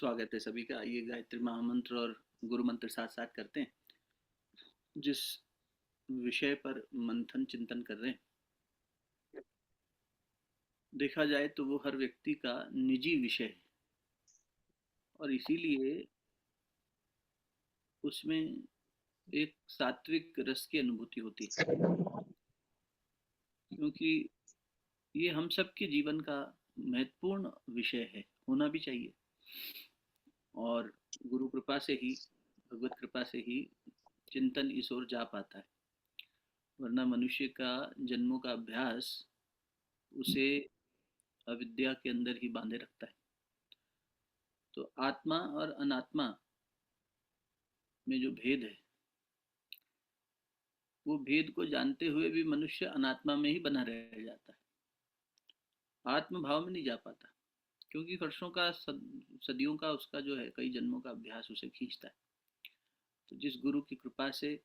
स्वागत है सभी का। ये गायत्री महामंत्र और गुरु मंत्र साथ साथ करते हैं। जिस विषय पर मंथन चिंतन कर रहे हैं, देखा जाए तो वो हर व्यक्ति का निजी विषय है और इसीलिए उसमें एक सात्विक रस की अनुभूति होती है, क्योंकि ये हम सबके जीवन का महत्वपूर्ण विषय है, होना भी चाहिए। और गुरु कृपा से ही, भगवत कृपा से ही चिंतन इस ओर जा पाता है, वरना मनुष्य का जन्मों का अभ्यास उसे अविद्या के अंदर ही बांधे रखता है। तो आत्मा और अनात्मा में जो भेद है, वो भेद को जानते हुए भी मनुष्य अनात्मा में ही बना रह जाता है, आत्म भाव में नहीं जा पाता, क्योंकि वर्षों का सदियों का उसका जो है कई जन्मों का अभ्यास उसे खींचता है। तो जिस गुरु की कृपा से,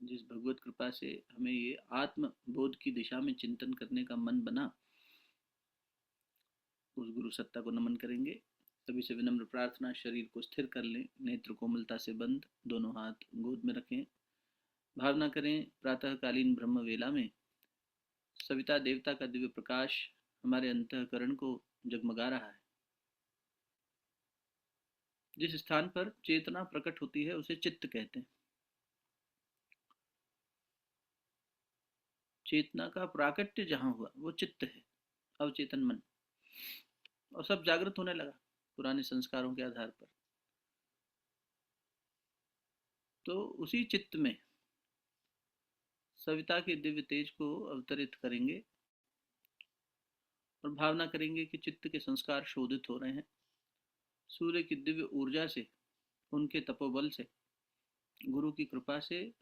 जिस भगवत कृपा से हमें ये आत्म बोध की दिशा में चिंतन करने का मन बना, उस गुरु सत्ता को नमन करेंगे। सभी से विनम्र प्रार्थना, शरीर को स्थिर कर लें, नेत्र कोमलता से बंद, दोनों हाथ गोद में रखें। भावना करें प्रातःकालीन ब्रह्म वेला में सविता देवता का दिव्य प्रकाश हमारे अंतःकरण को जगमगा रहा है। जिस स्थान पर चेतना प्रकट होती है उसे चित्त कहते हैं। चेतना का प्राकट्य जहां हुआ वो चित्त है, अवचेतन मन। और सब जागृत होने लगा पुराने संस्कारों के आधार पर। तो उसी चित्त में सविता के दिव्य तेज को अवतरित करेंगे और भावना करेंगे कि चित्त के संस्कार शोधित हो रहे हैं सूर्य की दिव्य ऊर्जा से, उनके तपोबल से, गुरु की कृपा से,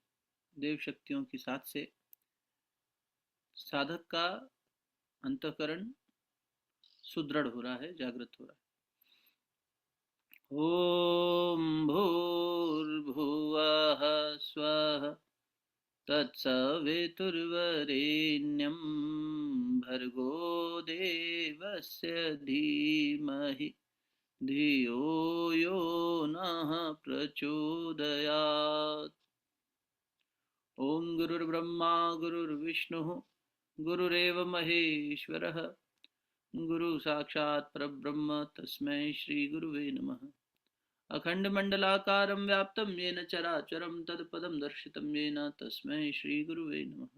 देव शक्तियों की साथ से। साधक का अंतःकरण सुदृढ़ हो रहा है, जागृत हो रहा है। ओम भूर्भुवः स्वः तत्सवितुर्वरेण्यं भर्गो देवस्य धीमहि धियो यो नः प्रचोदयात्। ओम गुरुर्ब्रह्मा गुरुर्विष्णुः गुरुरेव महेश्वरः गुरु साक्षात् परब्रह्म तस्मै श्री गुरुवे नमः। अखण्डमण्डलाकारं व्याप्तं येन चराचरं तत्पदं दर्शितं येन तस्मै श्री गुरुवे नमः।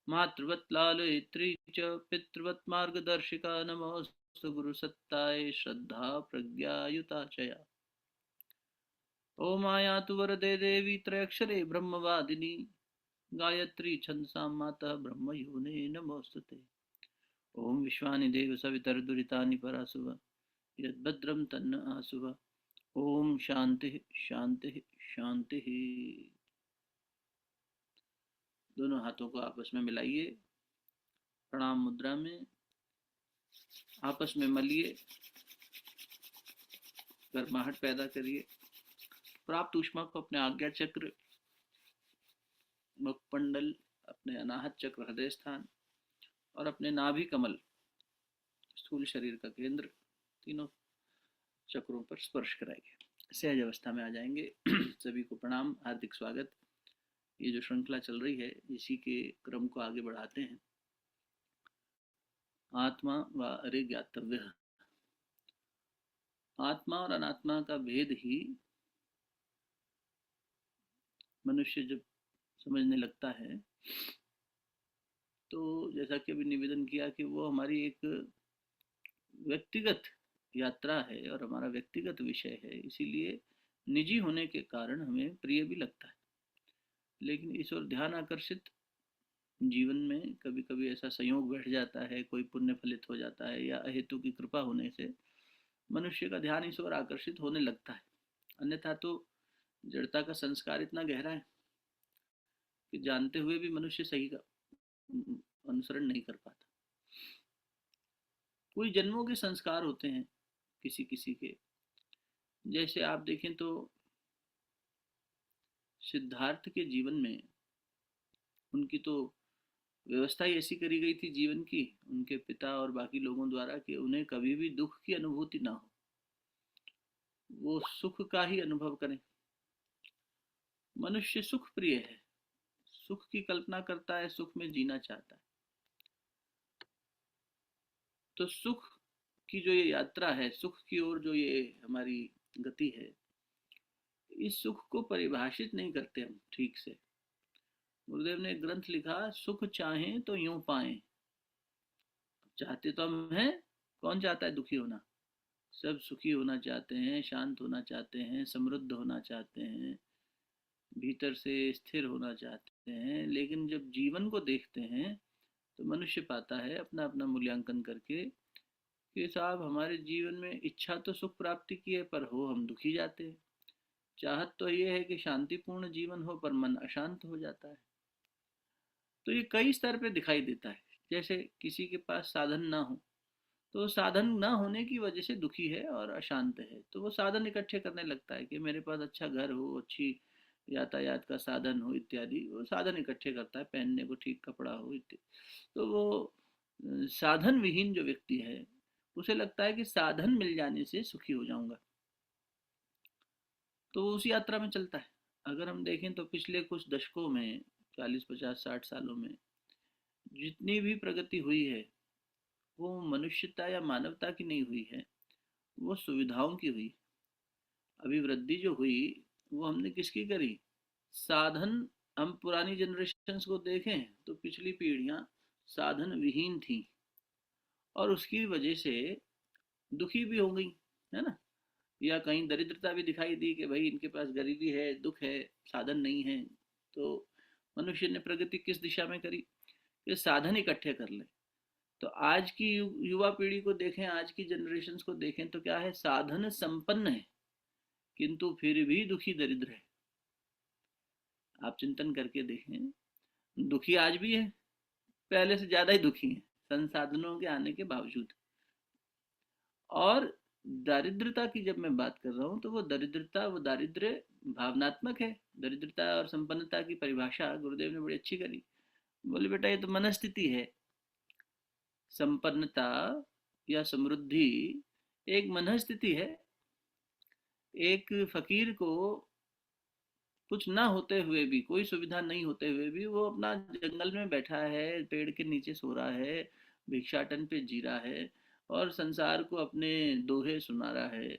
मातृवत् लालयित्री च पितृवत् मार्गदर्शिका नमोऽस्तु गुरुसत्तायै श्रद्धा प्रज्ञायुता च या। ॐ आयातु वरदे देवी त्रयक्षरे ब्रह्मवादिनी गायत्री छन्दसां मातः ब्रह्मयोने नमोऽस्तुते। ॐ विश्वानि देव सवितर्दुरितानि परासुव यद्भद्रं तन्न आसुव। ॐ शान्तिः शान्तिः शान्तिः। दोनों हाथों को आपस में मिलाइए, प्रणाम मुद्रा में आपस में मलिए, गर्माहट पैदा करिए। प्राप्त ऊष्मा को अपने आज्ञा चक्र, मुखमंडल, अपने अनाहत चक्र हृदय स्थान और अपने नाभि कमल स्थूल शरीर का केंद्र, तीनों चक्रों पर स्पर्श कराइए। सहज अवस्था में आ जाएंगे। सभी को प्रणाम, हार्दिक स्वागत। ये जो श्रृंखला चल रही है इसी के क्रम को आगे बढ़ाते हैं। आत्मा व अरे ज्ञातव्य। आत्मा और अनात्मा का भेद ही मनुष्य जब समझने लगता है, तो जैसा कि अभी निवेदन किया कि वो हमारी एक व्यक्तिगत यात्रा है और हमारा व्यक्तिगत विषय है, इसीलिए निजी होने के कारण हमें प्रिय भी लगता है। लेकिन इस ओर ध्यान आकर्षित जीवन में कभी कभी ऐसा संयोग बैठ जाता है, कोई पुण्य फलित हो जाता है या अहेतु की कृपा होने से मनुष्य का ध्यान इस ओर आकर्षित होने लगता है। अन्यथा तो जड़ता का संस्कार इतना गहरा है कि जानते हुए भी मनुष्य सही का अनुसरण नहीं कर पाता। कोई जन्मों के संस्कार होते हैं किसी किसी के। जैसे आप देखें तो सिद्धार्थ के जीवन में उनकी तो व्यवस्था ही ऐसी करी गई थी जीवन की, उनके पिता और बाकी लोगों द्वारा, कि उन्हें कभी भी दुख की अनुभूति ना हो। वो सुख का ही अनुभव करें। मनुष्य सुख प्रिय है, सुख की कल्पना करता है, सुख में जीना चाहता है। तो सुख की जो ये यात्रा है, सुख की ओर जो ये हमारी गति है, इस सुख को परिभाषित नहीं करते हम ठीक से। गुरुदेव ने एक ग्रंथ लिखा, सुख चाहें तो यूं पाएं। चाहते तो हम हैं, कौन चाहता है दुखी होना? सब सुखी होना चाहते हैं, शांत होना चाहते हैं, समृद्ध होना चाहते हैं, भीतर से स्थिर होना चाहते हैं। लेकिन जब जीवन को देखते हैं तो मनुष्य पाता है अपना अपना मूल्यांकन करके कि साहब हमारे जीवन में इच्छा तो सुख प्राप्ति की है, पर हो हम दुखी जाते हैं। चाहत तो ये है कि शांतिपूर्ण जीवन हो, पर मन अशांत हो जाता है। तो ये कई स्तर पे दिखाई देता है। जैसे किसी के पास साधन ना हो, तो साधन ना होने की वजह से दुखी है और अशांत है, तो वो साधन इकट्ठे करने लगता है कि मेरे पास अच्छा घर हो, अच्छी यातायात का साधन हो इत्यादि। वो साधन इकट्ठे करता है, पहनने को ठीक कपड़ा हो इत्यादि। तो वो साधन विहीन जो व्यक्ति है, उसे लगता है कि साधन मिल जाने से सुखी हो जाऊंगा, तो वो उस यात्रा में चलता है। अगर हम देखें तो पिछले कुछ दशकों में, 40 50 60 सालों में जितनी भी प्रगति हुई है, वो मनुष्यता या मानवता की नहीं हुई है, वो सुविधाओं की हुई। अभिवृद्धि जो हुई वो हमने किसकी करी? साधन। हम पुरानी जनरेशन्स को देखें तो पिछली पीढ़ियां साधन विहीन थी, और उसकी वजह से दुखी भी हो गई, है ना? या कहीं दरिद्रता भी दिखाई दी कि भाई इनके पास गरीबी है, दुख है, साधन नहीं है। तो मनुष्य ने प्रगति किस दिशा में करी? ये साधन इकट्ठे कर ले। तो आज की युवा पीढ़ी को देखें, आज की जनरेशन को देखें, तो क्या है? साधन संपन्न है किंतु फिर भी दुखी दरिद्र है। आप चिंतन करके देखें, दुखी आज भी है, पहले से ज्यादा ही दुखी है संसाधनों के आने के बावजूद। और दारिद्रता की जब मैं बात कर रहा हूँ, तो वो दरिद्रता, वो दारिद्र्य भावनात्मक है। दरिद्रता और संपन्नता की परिभाषा गुरुदेव ने बड़ी अच्छी करी। बोले बेटा ये तो मनस्थिति है। संपन्नता या समृद्धि एक मनस्थिति है। एक फकीर को कुछ ना होते हुए भी, कोई सुविधा नहीं होते हुए भी, वो अपना जंगल में बैठा है, पेड़ के नीचे सो रहा है, भिक्षाटन पे जी रहा है, और संसार को अपने दोहे सुना रहा है?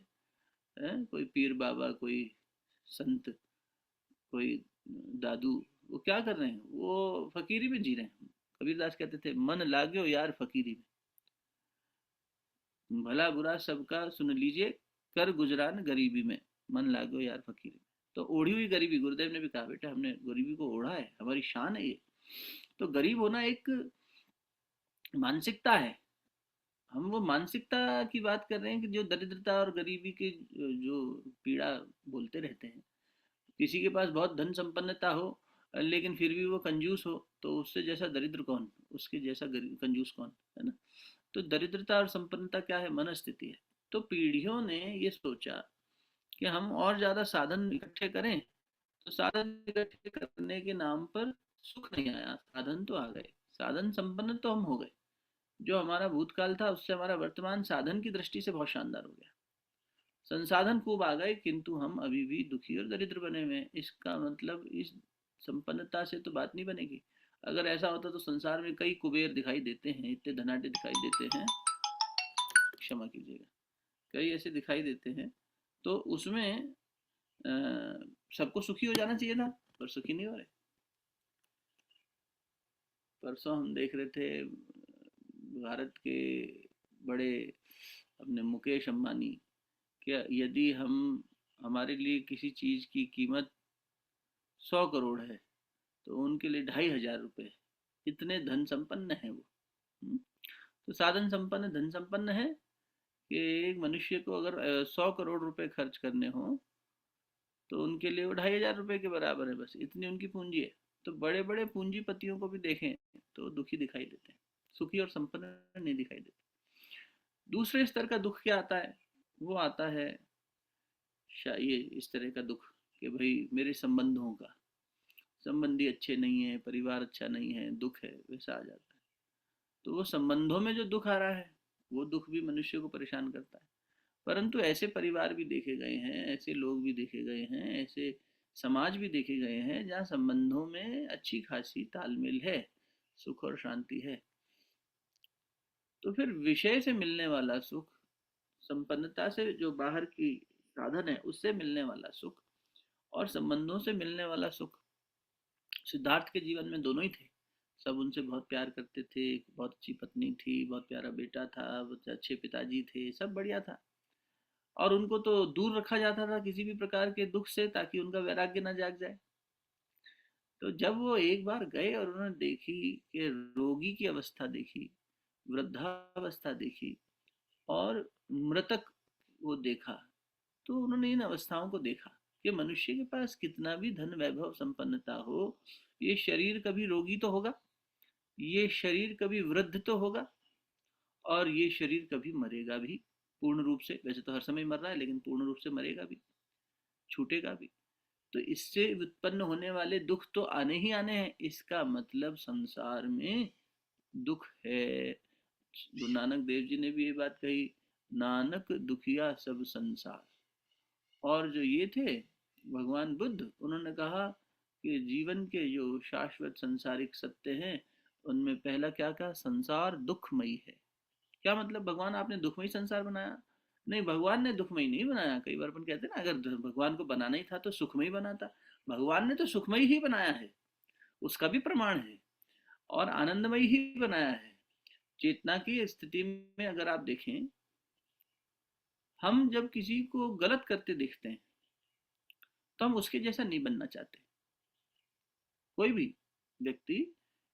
कोई पीर बाबा, कोई संत, कोई दादू, वो क्या कर रहे हैं? वो फकीरी में जी रहे हैं। कबीरदास कहते थे, मन लाग्यो यार फकीरी में, भला बुरा सबका सुन लीजिए, कर गुजरान गरीबी में, मन लाग्यो यार फकीरी में। तो ओढ़ी हुई गरीबी, गुरुदेव ने भी कहा बेटा हमने गरीबी को ओढ़ा है, हमारी शान है ये। तो गरीब होना एक मानसिकता है। हम वो मानसिकता की बात कर रहे हैं कि जो दरिद्रता और गरीबी की जो पीड़ा बोलते रहते हैं। किसी के पास बहुत धन संपन्नता हो, लेकिन फिर भी वो कंजूस हो, तो उससे जैसा दरिद्र कौन, उसके जैसा कंजूस कौन, है ना? तो दरिद्रता और संपन्नता क्या है? मनस्थिति है। तो पीढ़ियों ने ये सोचा कि हम और ज्यादा साधन इकट्ठे करें। तो साधन इकट्ठे करने के नाम पर सुख नहीं आया, साधन तो आ गए, साधन संपन्न तो हम हो गए। जो हमारा भूतकाल था उससे हमारा वर्तमान साधन की दृष्टि से बहुत शानदार हो गया। संसाधन खूब आ गए, किंतु हम अभी भी दुखी और दरिद्र बने हुए हैं। इसका मतलब इस संपन्नता से तो बात नहीं बनेगी। अगर ऐसा होता तो संसार में कई कुबेर दिखाई देते हैं, इतने धनाढ़ दिखाई देते हैं, क्षमा कीजिएगा, कई ऐसे दिखाई देते हैं। तो उसमें सबको सुखी हो जाना चाहिए था, पर सुखी नहीं हो रहे। परसों हम देख रहे थे भारत के बड़े अपने मुकेश अंबानी, क्या यदि हम, हमारे लिए किसी चीज की कीमत 100 करोड़ है, तो उनके लिए 2500 रुपये, इतने धन संपन्न है वो। हम्म? तो साधन संपन्न, धन संपन्न है कि एक मनुष्य को अगर 100 करोड़ रुपए खर्च करने हो, तो उनके लिए वो 2500 रुपये के बराबर है, बस इतनी उनकी पूंजी है। तो बड़े बड़े पूंजीपतियों को भी देखें तो दुखी दिखाई देते हैं, सुखी और संपन्न नहीं दिखाई देते। दूसरे स्तर का दुख क्या आता है? वो आता है ये इस तरह का दुख कि भाई मेरे संबंधों का, संबंधी अच्छे नहीं है, परिवार अच्छा नहीं है, दुख है, वैसा आ जाता है। तो वो संबंधों में जो दुख आ रहा है, वो दुख भी मनुष्य को परेशान करता है। परंतु ऐसे परिवार भी देखे गए हैं, ऐसे लोग भी देखे गए हैं, ऐसे समाज भी देखे गए हैं जहाँ संबंधों में अच्छी खासी तालमेल है, सुख और शांति है। तो फिर विषय से मिलने वाला सुख, संपन्नता से जो बाहर की साधन है उससे मिलने वाला सुख, और संबंधों से मिलने वाला सुख, सिद्धार्थ के जीवन में दोनों ही थे। सब उनसे बहुत प्यार करते थे, बहुत अच्छी पत्नी थी, बहुत प्यारा बेटा था, बहुत अच्छे पिताजी थे, सब बढ़िया था। और उनको तो दूर रखा जाता था किसी भी प्रकार के दुख से, ताकि उनका वैराग्य न जाग जाए। तो जब वो एक बार गए और उन्होंने देखी कि रोगी की अवस्था देखी, वृद्धावस्था देखी और मृतक वो देखा, तो उन्होंने इन अवस्थाओं को देखा कि मनुष्य के पास कितना भी धन वैभव संपन्नता हो, ये शरीर कभी रोगी तो होगा, ये शरीर कभी वृद्ध तो होगा, और ये शरीर कभी मरेगा भी पूर्ण रूप से। वैसे तो हर समय मर रहा है, लेकिन पूर्ण रूप से मरेगा भी, छूटेगा भी। तो इससे उत्पन्न होने वाले दुख तो आने ही आने हैं। इसका मतलब संसार में दुख है। गुरु नानक देव जी ने भी ये बात कही, नानक दुखिया सब संसार। और जो ये थे भगवान बुद्ध, उन्होंने कहा कि जीवन के जो शाश्वत संसारिक सत्य हैं उनमें पहला क्या कहा, संसार दुखमयी है। क्या मतलब, भगवान आपने दुखमयी संसार बनाया? नहीं, भगवान ने दुखमयी नहीं बनाया। कई बार अपन कहते हैं ना, अगर भगवान को बनाना ही था तो सुखमयी बनाता। भगवान ने तो सुखमयी ही बनाया है, उसका भी प्रमाण है, और आनंदमयी ही बनाया है। चेतना की स्थिति में अगर आप देखें, हम जब किसी को गलत करते देखते हैं तो हम उसके जैसा नहीं बनना चाहते। कोई भी व्यक्ति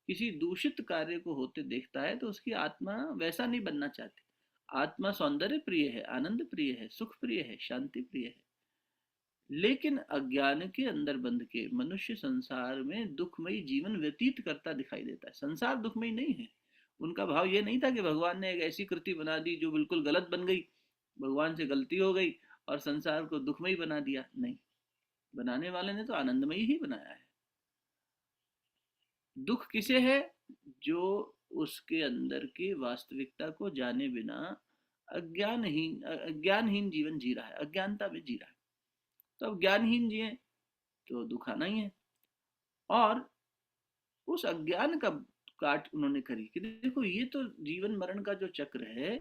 किसी दूषित कार्य को होते देखता है तो उसकी आत्मा वैसा नहीं बनना चाहती। आत्मा सौंदर्य प्रिय है, आनंद प्रिय है, सुख प्रिय है, शांति प्रिय है। लेकिन अज्ञान के अंदर बंध के मनुष्य संसार में दुखमयी जीवन व्यतीत करता दिखाई देता है। संसार दुखमयी नहीं है। उनका भाव ये नहीं था कि भगवान ने एक ऐसी कृति बना दी जो बिल्कुल गलत बन गई, भगवान से गलती हो गई और संसार को दुखमयी बना दिया। नहीं, बनाने वाले ने तो आनंदमयी ही बनाया है। दुख किसे है? जो उसके अंदर की वास्तविकता को जाने बिना अज्ञानहीन जीवन जी रहा है, अज्ञानता में जी रहा है। तो अब ज्ञानहीन जिए तो दुख आना ही है। और उस अज्ञान का काट उन्होंने करी कि देखो, ये तो जीवन मरण का जो चक्र है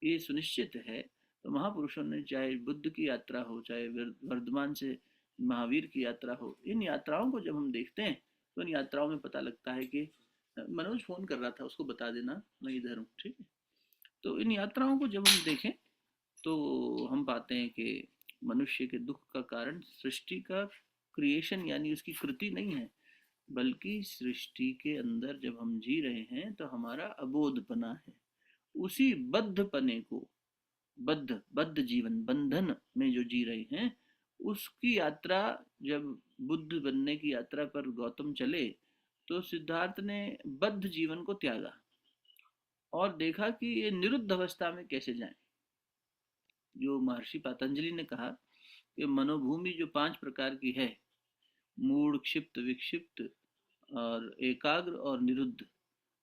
ये सुनिश्चित है। तो महापुरुषों ने, चाहे बुद्ध की यात्रा हो, चाहे वर्धमान से महावीर की यात्रा हो, इन यात्राओं को जब हम देखते हैं तो इन यात्राओं में पता लगता है कि, मनोज फोन कर रहा था, उसको बता देना मैं इधर हूँ, ठीक है। तो इन यात्राओं को जब हम देखें तो हम पाते हैं कि मनुष्य के दुख का कारण सृष्टि का क्रिएशन यानी उसकी कृति नहीं है, बल्कि सृष्टि के अंदर जब हम जी रहे हैं तो हमारा अबोधपना है। उसी बद्धपने को, बद्ध जीवन, बंधन में जो जी रहे हैं, उसकी यात्रा जब बुद्ध बनने की यात्रा पर गौतम चले तो सिद्धार्थ ने बद्ध जीवन को त्यागा और देखा कि ये निरुद्ध अवस्था में कैसे जाएं। जो महर्षि पतंजलि ने कहा कि मनोभूमि जो 5 प्रकार की है, मूढ़, क्षिप्त, विक्षिप्त और एकाग्र और निरुद्ध,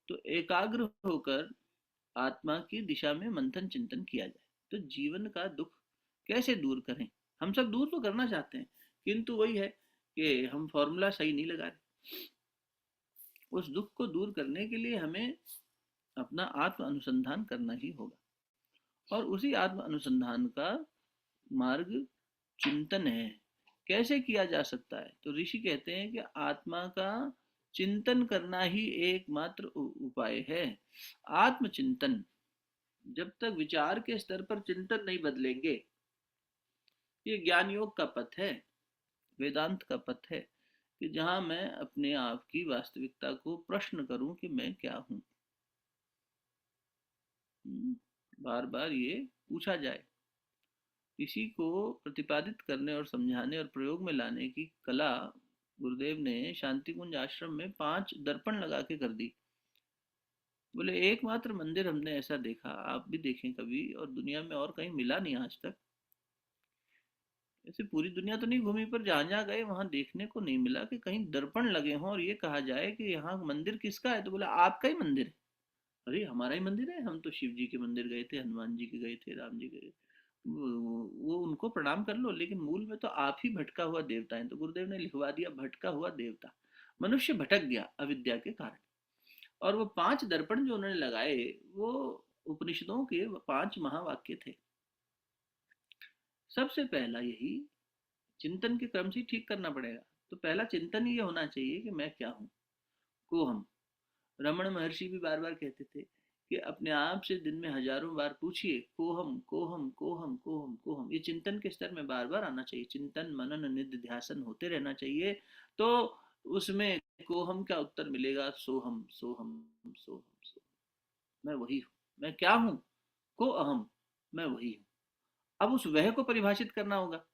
तो एकाग्र होकर आत्मा की दिशा में मंथन चिंतन किया जाए तो जीवन का दुख कैसे दूर करें। हम सब दूर तो करना चाहते हैं, किंतु वही है कि हम फॉर्मूला सही नहीं लगा रहे। उस दुख को दूर करने के लिए हमें अपना आत्म अनुसंधान करना ही होगा, और उसी आत्म अनुसंधान का मार्ग चिंतन है। कैसे किया जा सकता है? तो ऋषि कहते हैं कि आत्मा का चिंतन करना ही एकमात्र उपाय है। आत्मचिंतन, जब तक विचार के स्तर पर चिंतन नहीं बदलेंगे, ये ज्ञान योग का पथ है, वेदांत का पथ है, कि जहां मैं अपने आप की वास्तविकता को प्रश्न करूं कि मैं क्या हूं। बार बार ये पूछा जाए। इसी को प्रतिपादित करने और समझाने और प्रयोग में लाने की कला गुरुदेव ने शांति कुंज आश्रम में 5 दर्पण लगा के कर दी। बोले एकमात्र मंदिर हमने ऐसा देखा, आप भी देखें कभी, और दुनिया में और कहीं मिला नहीं आज तक। ऐसे पूरी दुनिया तो नहीं घूमी, पर जहां जहां गए वहां देखने को नहीं मिला कि कहीं दर्पण लगे हों और ये कहा जाए कि यहाँ मंदिर किसका है। तो बोला आपका ही मंदिर है। अरे हमारा ही मंदिर है, हम तो शिव जी के मंदिर गए थे, हनुमान जी के गए थे, राम जी के गए। वो उनको प्रणाम कर लो, लेकिन मूल में तो आप ही भटका हुआ देवता है। तो गुरुदेव ने लिखवा दिया भटका हुआ देवता। मनुष्य भटक गया अविद्या के कारण। और वो 5 दर्पण जो उन्होंने लगाए, वो उपनिषदों के 5 महावाक्य थे। सबसे पहला यही चिंतन के क्रम से ठीक करना पड़ेगा। तो पहला चिंतन ये होना चाहिए कि मैं क्या हूँ, को हम। रमण महर्षि भी बार बार कहते थे कि अपने आप से दिन में हजारों बार पूछिए, कोहम कोहम कोहम कोहम कोहम। ये चिंतन के स्तर में बार बार आना चाहिए, चिंतन मनन निधि ध्यासन होते रहना चाहिए। तो उसमें कोहम का उत्तर मिलेगा, सोहम सोहम सोहम सोहम। मैं वही हूँ। मैं क्या हूँ? को अहम, मैं वही हूँ। अब उस वह को परिभाषित करना होगा।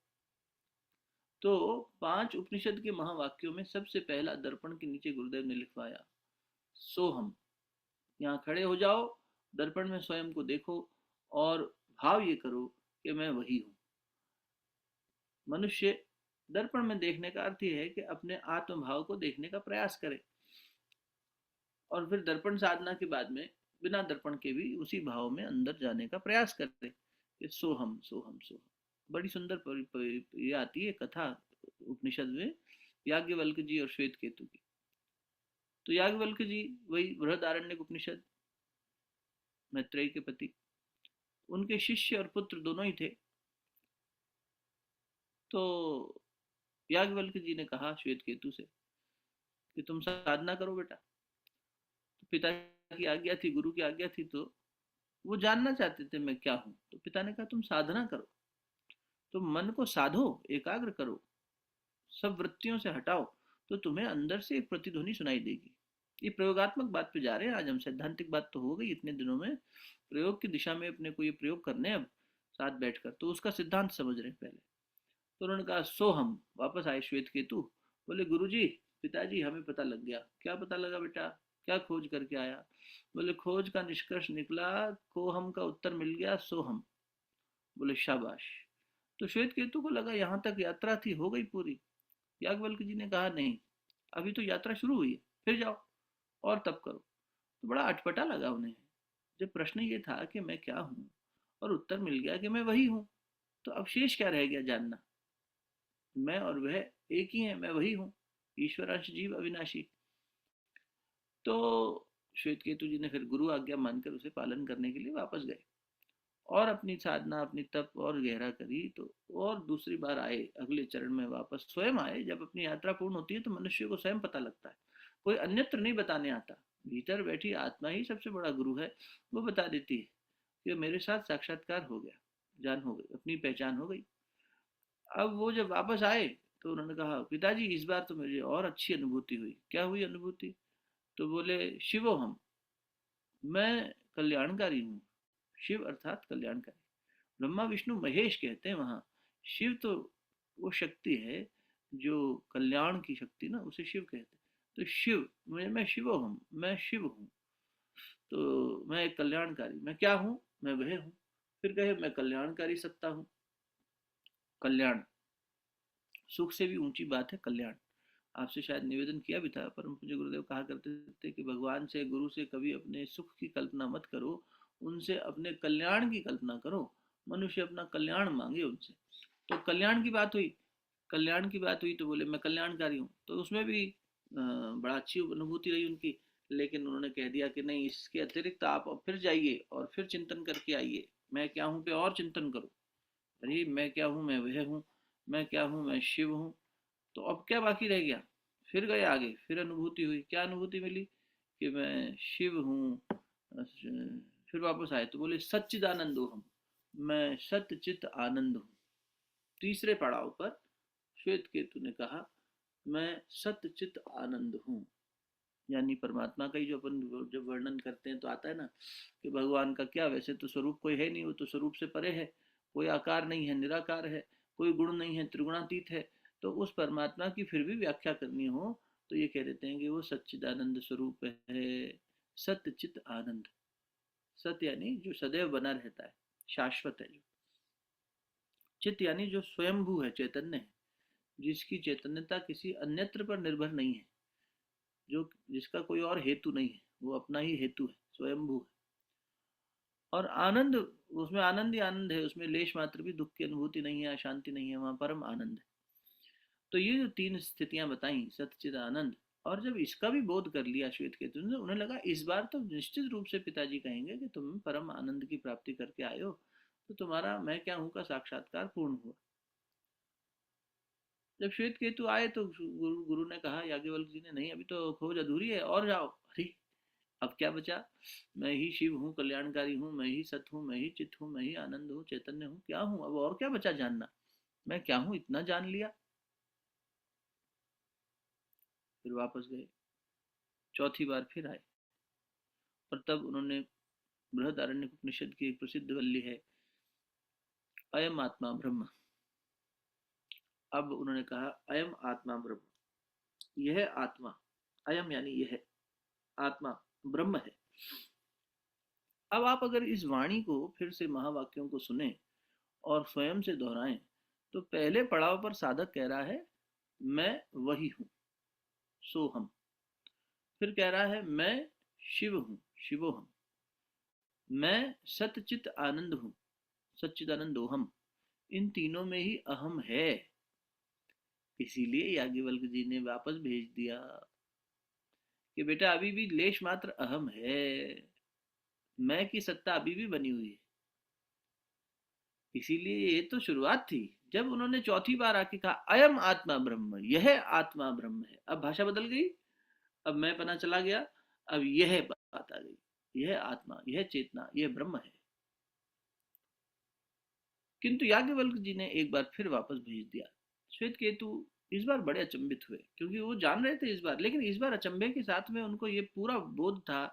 तो 5 उपनिषद के महावाक्यों में सबसे पहला दर्पण के नीचे गुरुदेव ने लिखवाया, सोहम। यहाँ खड़े हो जाओ, दर्पण में स्वयं को देखो और भाव ये करो कि मैं वही हूँ। मनुष्य दर्पण में देखने का अर्थ ये है कि अपने आत्म भाव को देखने का प्रयास करे, और फिर दर्पण साधना के बाद में बिना दर्पण के भी उसी भाव में अंदर जाने का प्रयास करे कि सोहम सोहम सोहम। बड़ी सुंदर ये आती है कथा उपनिषद में, याज्ञवल्क्य जी और श्वेत केतु की। तो याज्ञवल्क्य जी वही बृहदारण्यक उपनिषद, मैत्रेय के पति, उनके शिष्य और पुत्र दोनों ही थे। तो याज्ञवल्क्य जी ने कहा श्वेत केतु से कि तुम साधना करो बेटा। तो पिता की आज्ञा थी, गुरु की आज्ञा थी, तो वो जानना चाहते थे मैं क्या हूँ। तो पिता ने कहा तुम साधना करो, तुम मन को साधो, एकाग्र करो, सब वृत्तियों से हटाओ, तो तुम्हें अंदर से एक प्रतिध्वनि सुनाई देगी। ये प्रयोगात्मक बात पे जा रहे हैं आज हम, सैद्धांतिक बात तो हो गई इतने दिनों में, प्रयोग की दिशा में अपने को ये प्रयोग करने अब साथ बैठकर, तो उसका सिद्धांत समझ रहे हैं पहले। तो उन्होंने कहा सो हम। वापस आए श्वेत केतु, बोले गुरुजी, पिताजी हमें पता लग गया। क्या पता लगा बेटा? क्या खोज करके आया? बोले खोज का निष्कर्ष निकला, कोहम का उत्तर मिल गया, सोहम। बोले शाबाश। तो श्वेत केतु को लगा यहाँ तक यात्रा थी, हो गई पूरी। याज्ञवल्क्य जी ने कहा नहीं, अभी तो यात्रा शुरू हुई है, फिर जाओ और तब करो। तो बड़ा अटपटा लगा उन्हें, जब प्रश्न ये था कि मैं क्या हूँ और उत्तर मिल गया कि मैं वही हूँ, तो अब शेष क्या रह गया जानना? मैं और वह एक ही है, मैं वही हूँ, ईश्वर अंश जीव अविनाशी। तो श्वेत केतु जी ने फिर गुरु आज्ञा मानकर उसे पालन करने के लिए वापस गए और अपनी साधना अपनी तप और गहरा करी। तो और दूसरी बार आए, अगले चरण में वापस स्वयं आए। जब अपनी यात्रा पूर्ण होती है तो मनुष्य को स्वयं पता लगता है, कोई अन्यत्र नहीं बताने आता। भीतर बैठी आत्मा ही सबसे बड़ा गुरु है, वो बता देती है कि मेरे साथ साक्षात्कार हो गया, जान हो गई, अपनी पहचान हो गई। अब वो जब वापस आए तो उन्होंने कहा पिताजी इस बार तो मुझे और अच्छी अनुभूति हुई। क्या हुई अनुभूति? तो बोले शिवो हम, मैं कल्याणकारी हूँ। शिव अर्थात कल्याणकारी। ब्रह्मा विष्णु महेश कहते हैं वहाँ। शिव तो वो शक्ति है जो कल्याण की शक्ति ना, उसे शिव कहते हैं। तो शिव, मैं शिव हूँ, मैं शिव हूँ। तो मैं एक कल्याणकारी, मैं क्या हूँ? मैं वह हूँ। फिर कहे मैं कल्याणकारी सत्ता हूँ। कल्याण, सुख से भी ऊंची बात है कल्याण। आपसे शायद निवेदन किया भी था, परम पूज्य गुरुदेव कहा करते थे कि भगवान से, गुरु से कभी अपने सुख की कल्पना मत करो, उनसे अपने कल्याण की कल्पना करो। मनुष्य अपना कल्याण मांगे उनसे। तो कल्याण की बात हुई, कल्याण की बात हुई तो बोले मैं कल्याणकारी हूँ। तो उसमें भी बड़ा अच्छी अनुभूति रही उनकी। लेकिन उन्होंने कह दिया कि नहीं, इसके अतिरिक्त आप अब फिर जाइए और फिर चिंतन करके आइए, मैं क्या हूँ पे और चिंतन करो। अरे मैं क्या हूँ? मैं वह हूँ। मैं क्या हूँ? मैं शिव हूँ। तो अब क्या बाकी रह गया? फिर गए आगे, फिर अनुभूति हुई। क्या अनुभूति मिली? कि मैं शिव हूँ। फिर वापस आए तो बोले सच्चिदानंद हूँ हम, मैं सत्यचित आनंद हूँ। तीसरे पड़ाव पर श्वेत केतु ने कहा मैं सत्यचित आनंद हूँ। यानी परमात्मा का ही जो अपन जब वर्णन करते हैं तो आता है ना कि भगवान का क्या, वैसे तो स्वरूप कोई है नहीं, वो तो स्वरूप से परे है। कोई आकार नहीं है, निराकार है। कोई गुण नहीं है, त्रिगुणातीत है। तो उस परमात्मा की फिर भी व्याख्या करनी हो तो ये कह देते हैं कि वो सच्चिदानंद स्वरूप है, सत्यचित आनंद। सत्य यानी जो सदैव बना रहता है, शाश्वत है जो। चित यानी जो स्वयंभू है, चैतन्य है, जिसकी चैतन्यता किसी अन्यत्र पर निर्भर नहीं है, जो जिसका कोई और हेतु नहीं है, वो अपना ही हेतु है, स्वयंभू है। और आनंद, उसमें आनंद ही आनंद है, उसमें लेश मात्र भी दुख की अनुभूति नहीं है, अशांति नहीं है, वहां परम आनंद है। तो ये जो तीन स्थितियां बताई, सच्चिद आनंद, और जब इसका भी बोध कर लिया श्वेत केतु ने, उन्हें लगा इस बार तो निश्चित रूप से पिताजी कहेंगे कि तुम परम आनंद की प्राप्ति करके आए हो, तो तुम्हारा मैं क्या हूं का साक्षात्कार पूर्ण हुआ। जब श्वेत केतु आए तो गुरु ने कहा, याज्ञवल्क्य जी ने, नहीं अभी तो खोज अधूरी है, और जाओ। अरे अब क्या बचा, मैं ही शिव हूँ, कल्याणकारी हूँ, मैं ही सत हूँ, मैं ही चित हूँ, मैं ही आनंद हूँ, चैतन्य हूँ, क्या हूँ, अब और क्या बचा जानना, मैं क्या हूँ इतना जान लिया। फिर वापस गए, चौथी बार फिर आए, और तब उन्होंने बृहदारण्यक उपनिषद की एक प्रसिद्ध वल्ली है, अयम आत्मा ब्रह्म। अब उन्होंने कहा, अयम आत्मा ब्रह्म, यह आत्मा, अयम यानी यह आत्मा ब्रह्म है। अब आप अगर इस वाणी को फिर से महावाक्यों को सुने और स्वयं से दोहराएं, तो पहले पड़ाव पर साधक कह रहा है, मैं वही हूं, सो हम। फिर कह रहा है, मैं शिव हूं, शिवो हम। मैं सतचित आनंद हूं, सच्चिदानंदो हम। इन तीनों में ही अहम है। इसीलिए याज्ञवल्क्य जी ने वापस भेज दिया कि बेटा अभी भी लेश मात्र अहम है, मैं की सत्ता अभी भी बनी हुई है। इसीलिए ये तो शुरुआत थी। जब उन्होंने चौथी बार आके कहा, अयम आत्मा ब्रह्म, यह आत्मा ब्रह्म है, अब भाषा बदल गई, अब मैं पना चला गया, अब यह बात आ गई, यह आत्मा, यह चेतना, यह ब्रह्म है। किंतु याज्ञवल्क्य जी ने एक बार फिर वापस भेज दिया। श्वेत केतु इस बार बड़े अचंभित हुए, क्योंकि वो जान रहे थे इस बार, लेकिन इस बार अचंभे के साथ में उनको ये पूरा बोध था।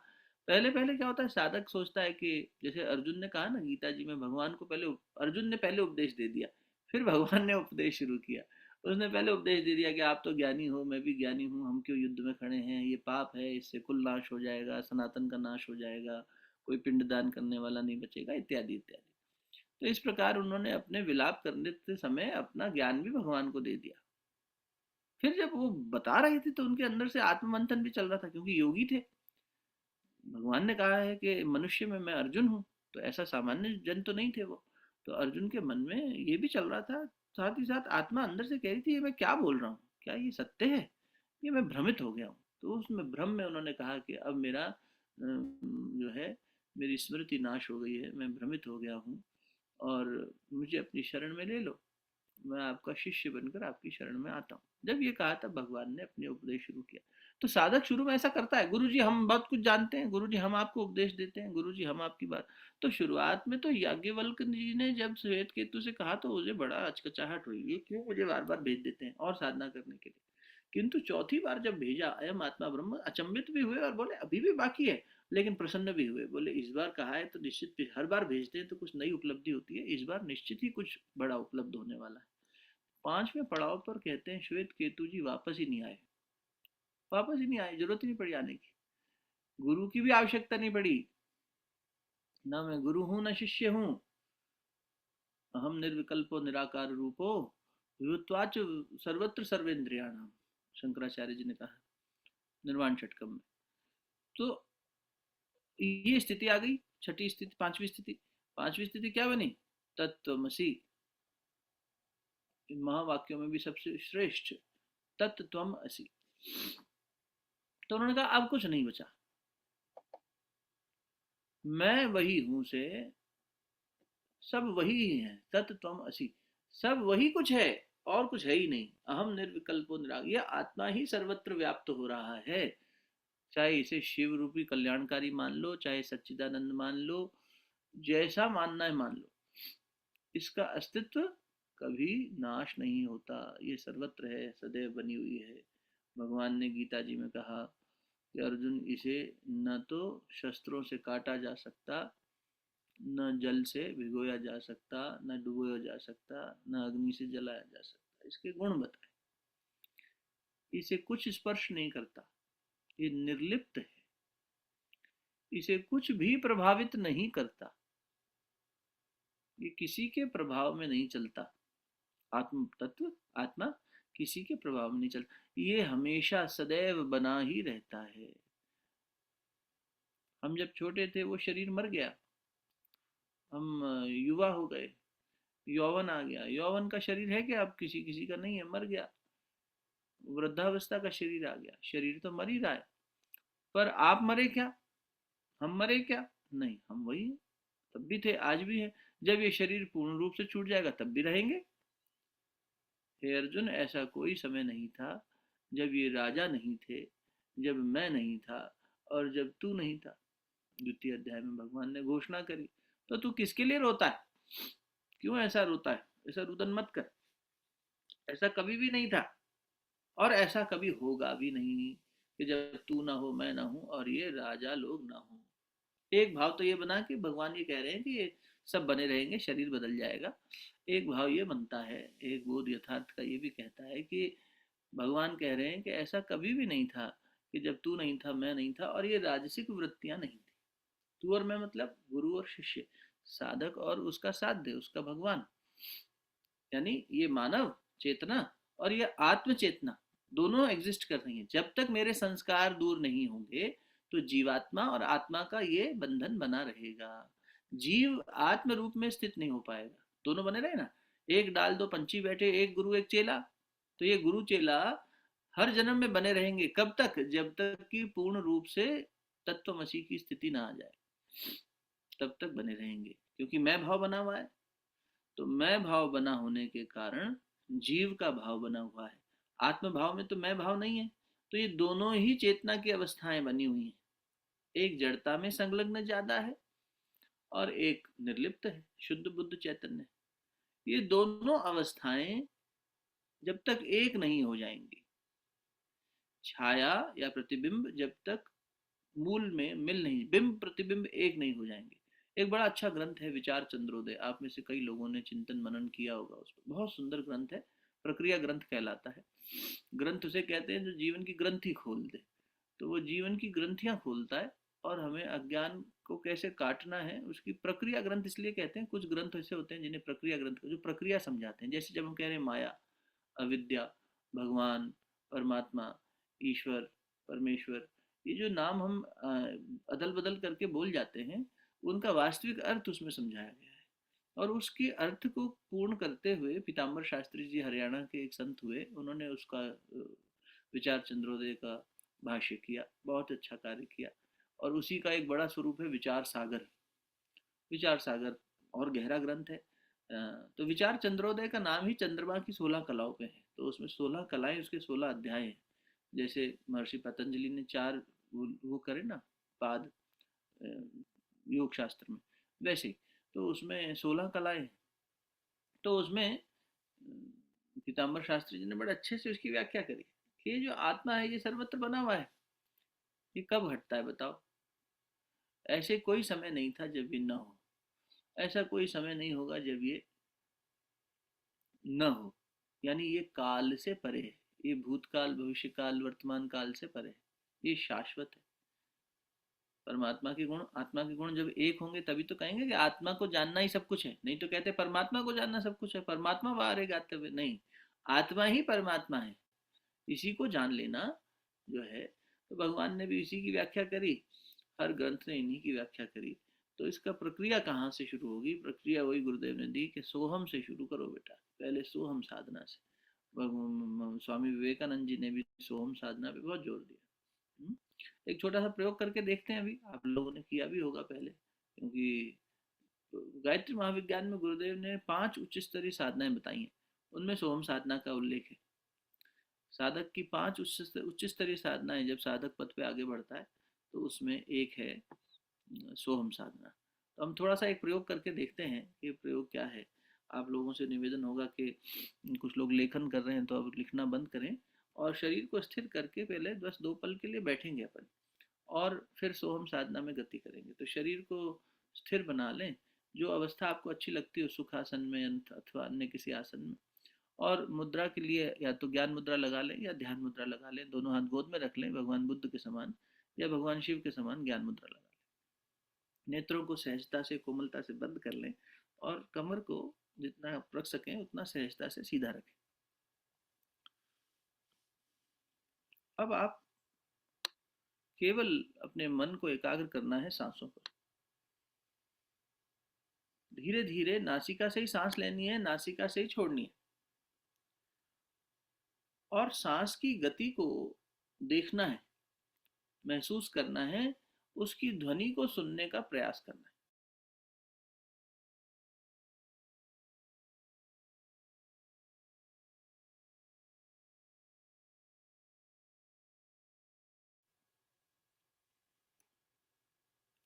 पहले पहले क्या होता है, साधक सोचता है कि जैसे अर्जुन ने कहा ना गीता जी में, भगवान को पहले, अर्जुन ने पहले उपदेश दे दिया, फिर भगवान ने उपदेश शुरू किया। उसने पहले उपदेश दे दिया कि आप तो ज्ञानी हो, मैं भी ज्ञानी हूँ, हम क्यों युद्ध में खड़े हैं, ये पाप है, इससे कुल नाश हो जाएगा, सनातन का नाश हो जाएगा, कोई पिंडदान करने वाला नहीं बचेगा, इत्यादि इत्यादि। तो इस प्रकार उन्होंने अपने विलाप करते समय अपना ज्ञान भी भगवान को दे दिया। फिर जब वो बता रहे थे तो उनके अंदर से आत्ममंथन भी चल रहा था, क्योंकि योगी थे। भगवान ने कहा है कि मनुष्य में मैं अर्जुन हूँ, तो ऐसा सामान्य जन तो नहीं थे वो। तो अर्जुन के मन में ये भी चल रहा था, साथ ही साथ आत्मा अंदर से कह रही थी, ये मैं क्या बोल रहा हूँ, क्या ये सत्य है, ये मैं भ्रमित हो गया हूँ। तो उसमें भ्रम में उन्होंने कहा कि अब मेरा जो है, मेरी स्मृति नाश हो गई है, मैं भ्रमित हो गया हूँ, और मुझे अपनी शरण में ले लो, मैं आपका शिष्य बनकर आपकी शरण में आता हूँ। जब ये कहा तब भगवान ने अपने उपदेश शुरू किया। तो साधक शुरू में ऐसा करता है, गुरु जी हम बहुत कुछ जानते हैं, गुरु जी हम आपको उपदेश देते हैं, गुरु जी हम आपकी बात। तो शुरुआत में तो याज्ञवल्क्य जी ने जब श्वेत केतु से कहा तो मुझे बड़ा अचकचाहट हुई, ये क्यों मुझे बार बार भेज देते हैं और साधना करने के लिए। किंतु चौथी बार जब भेजा, अयम आत्मा ब्रह्म, अचंभित भी हुए और बोले अभी भी बाकी है, लेकिन प्रसन्न भी हुए। बोले इस बार कहा है तो निश्चित, हर बार भेजते हैं तो कुछ नई उपलब्धि होती है, इस बार निश्चित ही कुछ बड़ा उपलब्ध होने वाला है। पांचवें पड़ाव पर कहते हैं श्वेत केतु जी वापस ही नहीं आए, वापस ही नहीं आए, जरूरत ही नहीं पड़ी आने की, गुरु की भी आवश्यकता नहीं पड़ी। ना मैं गुरु हूं ना शिष्य हूं, अहम निर्विकल्पो निराकार रूपो विभुत्वाच सर्वत्र सर्वेन्द्रियाणाम, शंकराचार्य जी ने कहा निर्वाण षटकम में। तो ये स्थिति आ गई, छठी स्थिति, पांचवी स्थिति। पांचवी स्थिति क्या बनी, तत्वमसी, इन महावाक्यों में भी सबसे श्रेष्ठ, तत्त्वम असी। तो उन्होंने कहा अब कुछ नहीं बचा, मैं वही हूं से सब वही है, तत्त्वम असी, सब वही कुछ है, और कुछ है ही नहीं। अहम निर्विकल्पो निराग, यह आत्मा ही सर्वत्र व्याप्त हो रहा है। चाहे इसे शिव रूपी कल्याणकारी मान लो, चाहे सच्चिदानंद मान लो, जैसा मानना है मान लो, इसका अस्तित्व कभी नाश नहीं होता, ये सर्वत्र है, सदैव बनी हुई है। भगवान ने गीता जी में कहा कि अर्जुन, इसे न तो शस्त्रों से काटा जा सकता, न जल से भिगोया जा सकता, न डुबोया जा सकता, न अग्नि से जलाया जा सकता। इसके गुण बताए, इसे कुछ स्पर्श नहीं करता, ये निर्लिप्त है, इसे कुछ भी प्रभावित नहीं करता, ये किसी के प्रभाव में नहीं चलता। आत्म तत्व, आत्मा किसी के प्रभाव में नहीं चलता, ये हमेशा सदैव बना ही रहता है। हम जब छोटे थे वो शरीर मर गया, हम युवा हो गए, यौवन आ गया। यौवन का शरीर है क्या? अब किसी किसी का नहीं है, मर गया। वृद्धावस्था का शरीर आ गया, शरीर तो मर ही रहा है। पर आप मरे क्या? हम मरे क्या? नहीं, हम वही हैं, तब भी थे, आज भी है। जब ये शरीर पूर्ण रूप से छूट जाएगा तब भी रहेंगे। हे अर्जुन, ऐसा कोई समय नहीं था जब ये राजा नहीं थे, जब मैं नहीं था और जब तू नहीं था। द्वितीय अध्याय में भगवान ने घोषणा करी। तो तू किसके लिए रोता है? क्यों ऐसा रोता है? ऐसा रुदन मत कर। ऐसा कभी भी नहीं था और ऐसा कभी होगा भी नहीं कि जब तू ना हो, मैं ना हूं और ये राजा लोग ना हो। एक भाव तो ये बना कि भगवान ये कह रहे हैं कि ये सब बने रहेंगे, शरीर बदल जाएगा। एक भाव ये बनता है, एक बोध यथार्थ का ये भी कहता है कि भगवान कह रहे हैं कि ऐसा कभी भी नहीं था कि जब तू नहीं था, मैं नहीं था और ये राजसिक वृत्तियां नहीं थी। तू और मैं मतलब गुरु और शिष्य, साधक और उसका साध्य, उसका भगवान। यानी ये मानव चेतना और ये आत्म चेतना दोनों एग्जिस्ट कर रही हैं। जब तक मेरे संस्कार दूर नहीं होंगे तो जीवात्मा और आत्मा का ये बंधन बना रहेगा। जीव आत्म रूप में स्थित नहीं हो पाएगा। दोनों बने रहे ना, एक डाल दो पंछी बैठे, एक गुरु एक चेला, तो ये गुरु चेला हर जन्म में बने रहेंगे। कब तक? जब तक कि पूर्ण रूप से तत्वमसी की स्थिति ना आ जाए, तब तक बने रहेंगे। क्योंकि मैं भाव बना हुआ है, तो मैं भाव बना होने के कारण जीव का भाव बना हुआ है। आत्म भाव में तो मैं भाव नहीं है। तो ये दोनों ही चेतना की अवस्थाएं बनी हुई हैं। एक जड़ता में संलग्न ज्यादा है और एक निर्लिप्त है, शुद्ध बुद्ध चैतन्य। ये दोनों अवस्थाएं जब तक एक नहीं हो जाएंगी, छाया या प्रतिबिंब जब तक मूल में मिल नहीं, बिंब प्रतिबिंब एक नहीं हो जाएंगे। एक बड़ा अच्छा ग्रंथ है विचार चंद्रोदय, आप में से कई लोगों ने चिंतन मनन किया होगा उस पर। बहुत सुंदर ग्रंथ है, प्रक्रिया ग्रंथ कहलाता है। ग्रंथ उसे कहते हैं जो जीवन की ग्रंथि खोल दे। तो वो जीवन की ग्रंथियां खोलता है और हमें अज्ञान को कैसे काटना है उसकी प्रक्रिया ग्रंथ इसलिए कहते हैं। कुछ ग्रंथ ऐसे होते हैं जिन्हें प्रक्रिया ग्रंथ, जो प्रक्रिया समझाते हैं। जैसे जब हम कह रहे हैं माया, अविद्या, भगवान, परमात्मा, ईश्वर, परमेश्वर, ये जो नाम हम अदल बदल करके बोल जाते हैं, उनका वास्तविक अर्थ उसमें समझाया गया है। और उसके अर्थ को पूर्ण करते हुए पीताम्बर शास्त्री जी हरियाणा के एक संत हुए, उन्होंने उसका विचार चंद्रोदय का भाष्य किया, बहुत अच्छा कार्य किया। और उसी का एक बड़ा स्वरूप है विचार सागर। विचार सागर और गहरा ग्रंथ है। तो विचार चंद्रोदय का नाम ही चंद्रमा की 16 कलाओं पे है। तो उसमें 16 कलाएं, उसके 16 अध्याय हैं। जैसे महर्षि पतंजलि ने 4 वो करे ना पाद योग शास्त्र में, वैसे ही तो उसमें 16 कलाएं। तो उसमें पीताम्बर शास्त्री जी ने बड़े अच्छे से उसकी व्याख्या करी कि ये जो आत्मा है ये सर्वत्र बना हुआ है, ये कब हटता है बताओ? ऐसे कोई समय नहीं था जब ये न हो, ऐसा कोई समय नहीं होगा जब ये न हो। यानी ये काल से परे है, ये भूतकाल, भविष्य काल, वर्तमान काल से परे है, ये शाश्वत है। परमात्मा के गुण, आत्मा के गुण जब एक होंगे तभी तो कहेंगे कि आत्मा को जानना ही सब कुछ है। नहीं तो कहते परमात्मा को जानना सब कुछ है, परमात्मा बाहर है गाते हुए। नहीं, आत्मा ही परमात्मा है, इसी को जान लेना जो है। तो भगवान ने भी इसी की व्याख्या करी, हर ग्रंथ ने इन्हीं की व्याख्या करी। तो इसका प्रक्रिया कहाँ से शुरू होगी? प्रक्रिया वही गुरुदेव ने दी कि सोहम से शुरू करो बेटा, पहले सोहम साधना से। स्वामी विवेकानंद जी ने भी सोहम साधना पे बहुत जोर दिया। एक छोटा सा प्रयोग करके देखते हैं, अभी आप लोगों ने किया भी होगा पहले, क्योंकि गायत्री महाविज्ञान में गुरुदेव ने 5 उच्च स्तरीय साधनाएं बताई हैं, उनमें सोहम साधना का उल्लेख है। साधक की 5 उच्च स्तरीय साधनाएं, जब साधक पद पे आगे बढ़ता है तो उसमें एक है सोहम साधना। तो हम थोड़ा सा एक प्रयोग करके देखते हैं कि प्रयोग क्या है। आप लोगों से निवेदन होगा कि कुछ लोग लेखन कर रहे हैं तो अब लिखना बंद करें और शरीर को स्थिर करके पहले बस 2 पल के लिए बैठेंगे अपन, और फिर सोहम साधना में गति करेंगे। तो शरीर को स्थिर बना लें, जो अवस्था आपको अच्छी लगती हो, सुखासन में अथवा अन्य किसी आसन में। और मुद्रा के लिए या तो ज्ञान मुद्रा लगा लें या ध्यान मुद्रा लगा लें, दोनों हाथ गोद में रख लें भगवान बुद्ध के समान, या भगवान शिव के समान ज्ञान मुद्रा लगा लें। नेत्रों को सहजता से, कोमलता से बंद कर लें और कमर को जितना आप रख सकें उतना सहजता से सीधा रखें। अब आप केवल अपने मन को एकाग्र करना है सांसों पर। धीरे धीरे नासिका से ही सांस लेनी है, नासिका से ही छोड़नी है, और सांस की गति को देखना है, महसूस करना है, उसकी ध्वनि को सुनने का प्रयास करना है।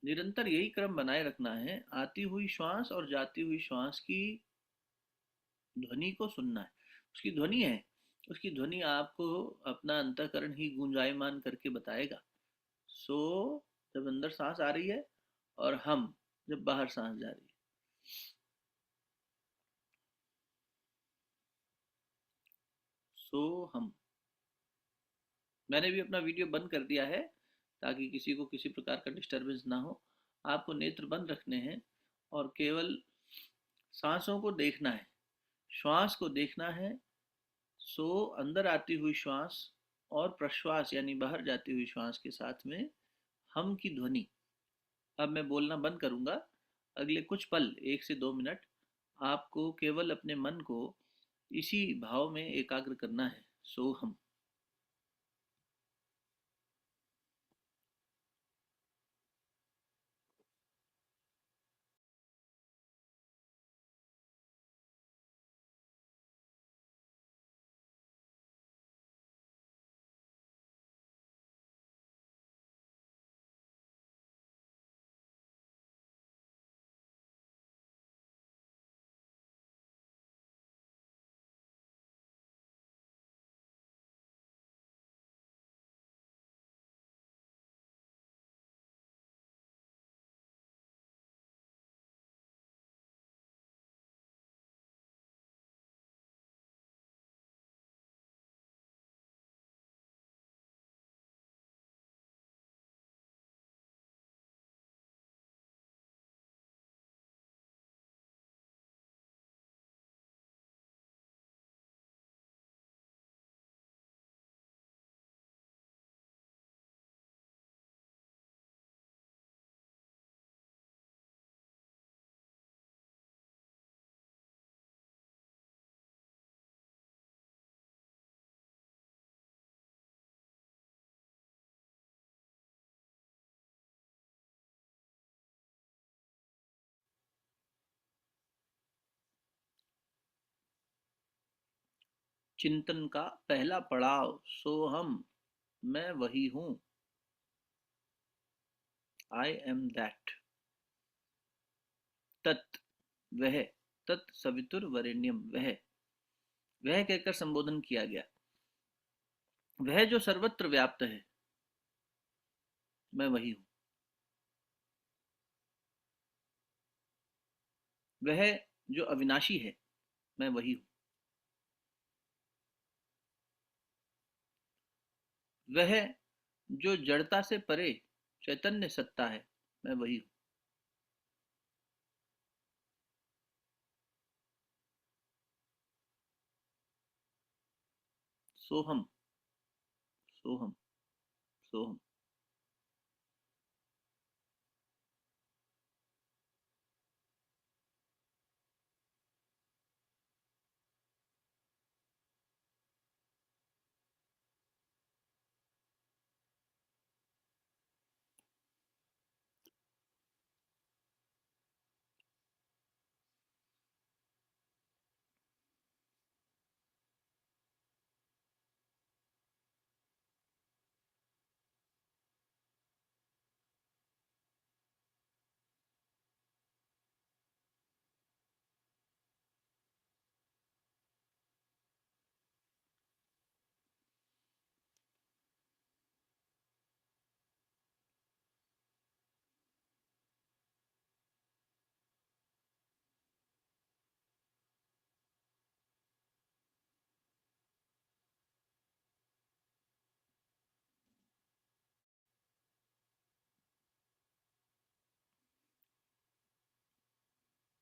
निरंतर यही क्रम बनाए रखना है, आती हुई श्वास और जाती हुई श्वास की ध्वनि को सुनना है। उसकी ध्वनि है, उसकी ध्वनि आपको अपना अंतःकरण ही गुंजायमान करके बताएगा। सो जब अंदर सांस आ रही है और हम जब बाहर सांस जा रही है। सो हम, मैंने भी अपना वीडियो बंद कर दिया है ताकि किसी को किसी प्रकार का डिस्टरबेंस ना हो। आपको नेत्र बंद रखने हैं और केवल सांसों को देखना है, श्वास को देखना है। सो अंदर आती हुई श्वास और प्रश्वास यानी बाहर जाती हुई श्वास के साथ में हम की ध्वनि। अब मैं बोलना बंद करूंगा। अगले कुछ पल, 1 से 2 मिनट, आपको केवल अपने मन को इसी भाव में एकाग्र करना है। सो हम। चिंतन का पहला पड़ाव, सो हम, मैं वही हूं, आई एम दैट। तत्, वह, तत् सवितुर वरेण्यम, वह कहकर संबोधन किया गया। वह जो सर्वत्र व्याप्त है, मैं वही हूं। वह जो अविनाशी है, मैं वही हूं। वह जो जड़ता से परे चैतन्य सत्ता है, मैं वही हूं। सोहम, सोहम, सोहम।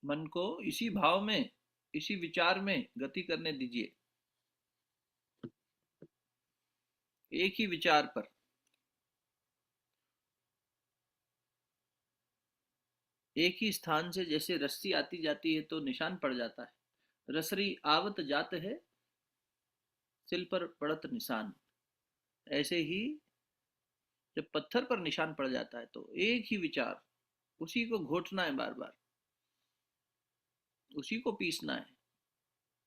मन को इसी भाव में, इसी विचार में गति करने दीजिए, एक ही विचार पर। एक ही स्थान से जैसे रस्सी आती जाती है तो निशान पड़ जाता है, रसरी आवत जात है, सिल पर पड़त निशान। ऐसे ही जब पत्थर पर निशान पड़ जाता है तो एक ही विचार, उसी को घोटना है बार बार, उसी को पीसना है,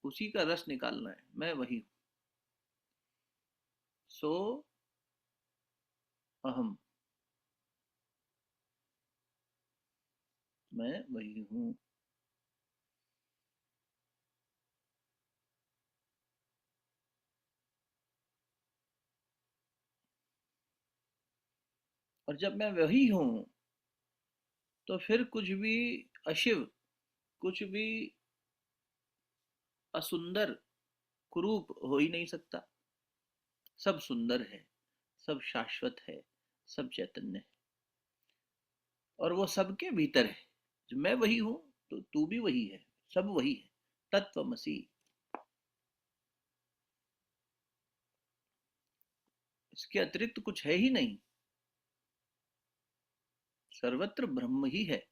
उसी का रस निकालना है, मैं वही हूँ। सो अहम, मैं वही हूँ। और जब मैं वही हूँ तो फिर कुछ भी अशिव, कुछ भी असुंदर, कुरूप हो ही नहीं सकता। सब सुंदर है, सब शाश्वत है, सब चैतन्य है, और वो सबके भीतर है। जो मैं वही हूँ तो तू भी वही है, सब वही है, तत्वमसी। इसके अतिरिक्त कुछ है ही नहीं, सर्वत्र ब्रह्म ही है,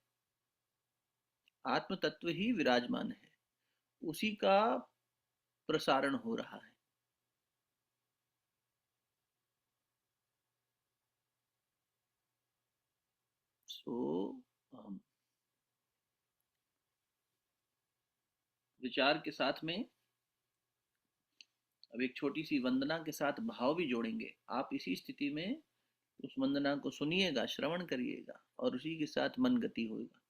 आत्म तत्व ही विराजमान है, उसी का प्रसारण हो रहा है। सो हम विचार के साथ में अब एक छोटी सी वंदना के साथ भाव भी जोड़ेंगे। आप इसी स्थिति में उस वंदना को सुनिएगा, श्रवण करिएगा, और उसी के साथ मन गति होगा।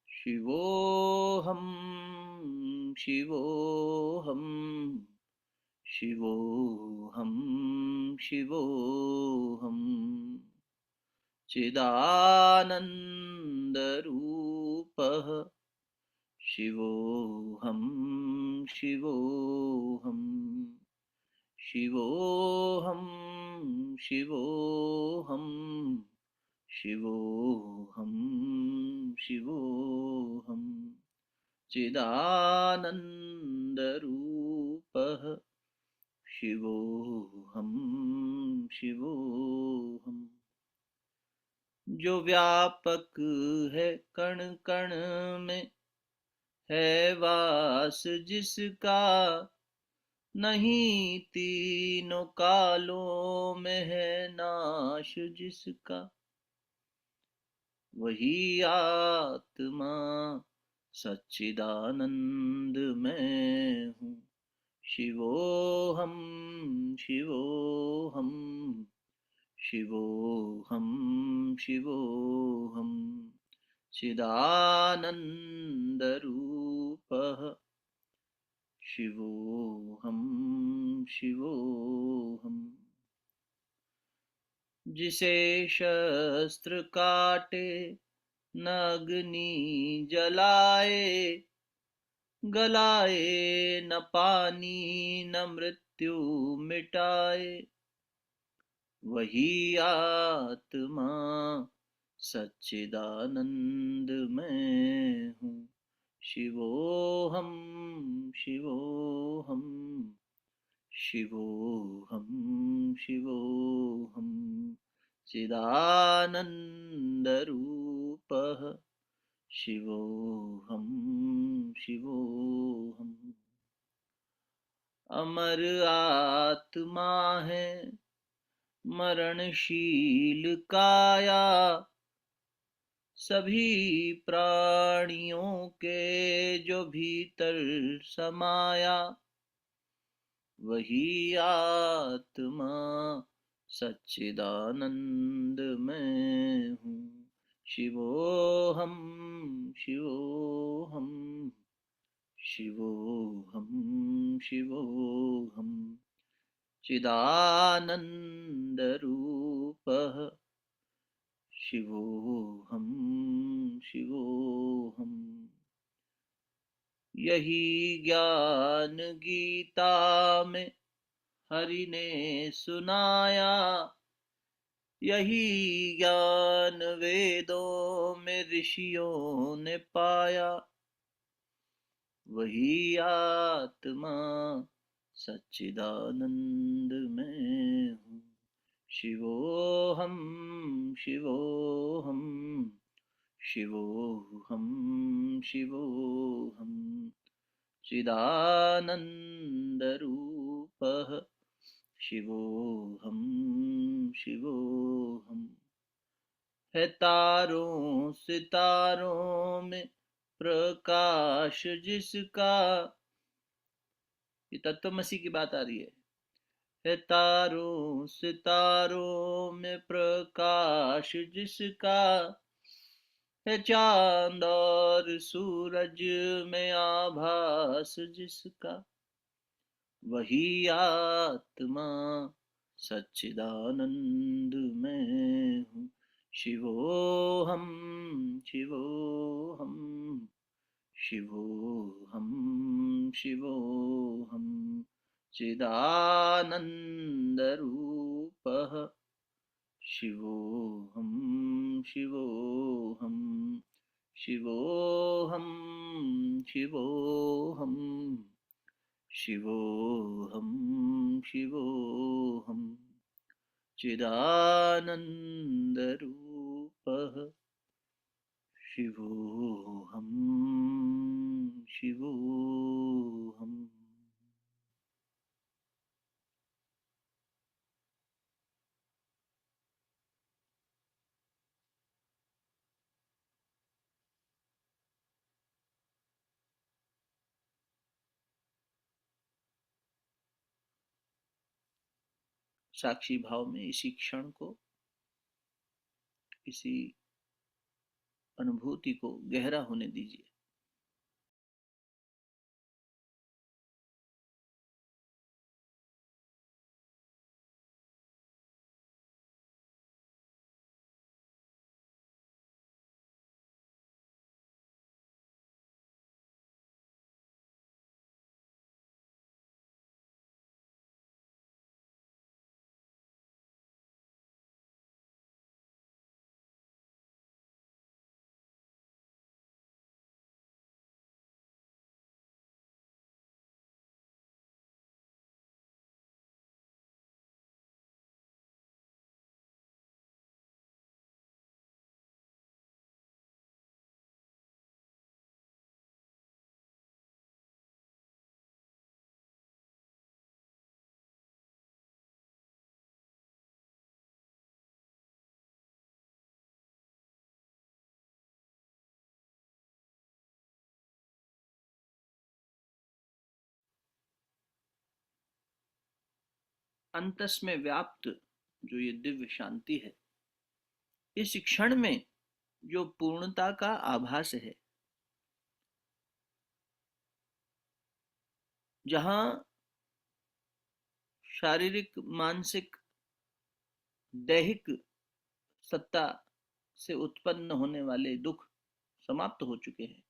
शिवोऽहं शिवोऽहं शिवोऽहं शिवोऽहं चिदानन्दरूपः शिवोऽहं शिवोऽहं शिवोऽहं शिवोऽहं शिवोऽहं शिवोऽहं चिदानन्दरूपः शिवोऽहं शिवोऽहम्। जो व्यापक है कण कण में, है वास जिसका, नहीं तीनों कालों में है नाश जिसका, वही आत्मा सच्चिदानंद मैं हूँ। शिवोऽहं शिवोऽहं शिवोऽहं शिवोऽहं चिदानन्दरूपः शिवोऽहं शिवोऽहम्। जिसे शस्त्र काटे न अग्नि जलाए, गलाए न पानी न मृत्यु मिटाए, वही आत्मा सच्चिदानंद मैं हूँ। शिवोऽहं शिवोऽहं शिवोऽहं शिवोऽहं चिदानन्दरूपः शिवोऽहं शिवोऽहम्। अमर आत्मा है मरणशील काया, सभी प्राणियों के जो भीतर समाया, वही आत्मा सच्चिदानंद मैं हूँ। शिवोऽहं शिवोऽहं शिवोऽहं शिवोऽहं चिदानन्दरूपः शिवोऽहं शिवोऽहम्। यही ज्ञान गीता में हरि ने सुनाया, यही ज्ञान वेदों में ऋषियों ने पाया, वही आत्मा सच्चिदानंद में हूँ। शिवोऽहं शिवोऽहं शिवोऽहं शिवोऽहं चिदानन्दरूपः शिवोऽहं शिवोऽहं। है तारों सितारों में प्रकाश जिसका, ये तत्वमसी की बात आ रही है तारों सितारों में प्रकाश जिसका, है चांद और सूरज में आभास जिसका, वही आत्मा सच्चिदानंद में हूँ। शिवोऽहं शिवोऽहं शिवोऽहं शिवोऽहं चिदानन्दरूपः शिवोऽहं शिवोऽहं शिवोऽहं शिवोऽहं शिवोऽहं शिवोऽहं चिदानन्दरूपः शिवोऽहं शिवोऽहम्। साक्षी भाव में इसी क्षण को, इसी अनुभूति को गहरा होने दीजिए। अंतस में व्याप्त जो ये दिव्य शांति है, इस क्षण में जो पूर्णता का आभास है, जहां शारीरिक मानसिक दैहिक सत्ता से उत्पन्न होने वाले दुख समाप्त हो चुके हैं,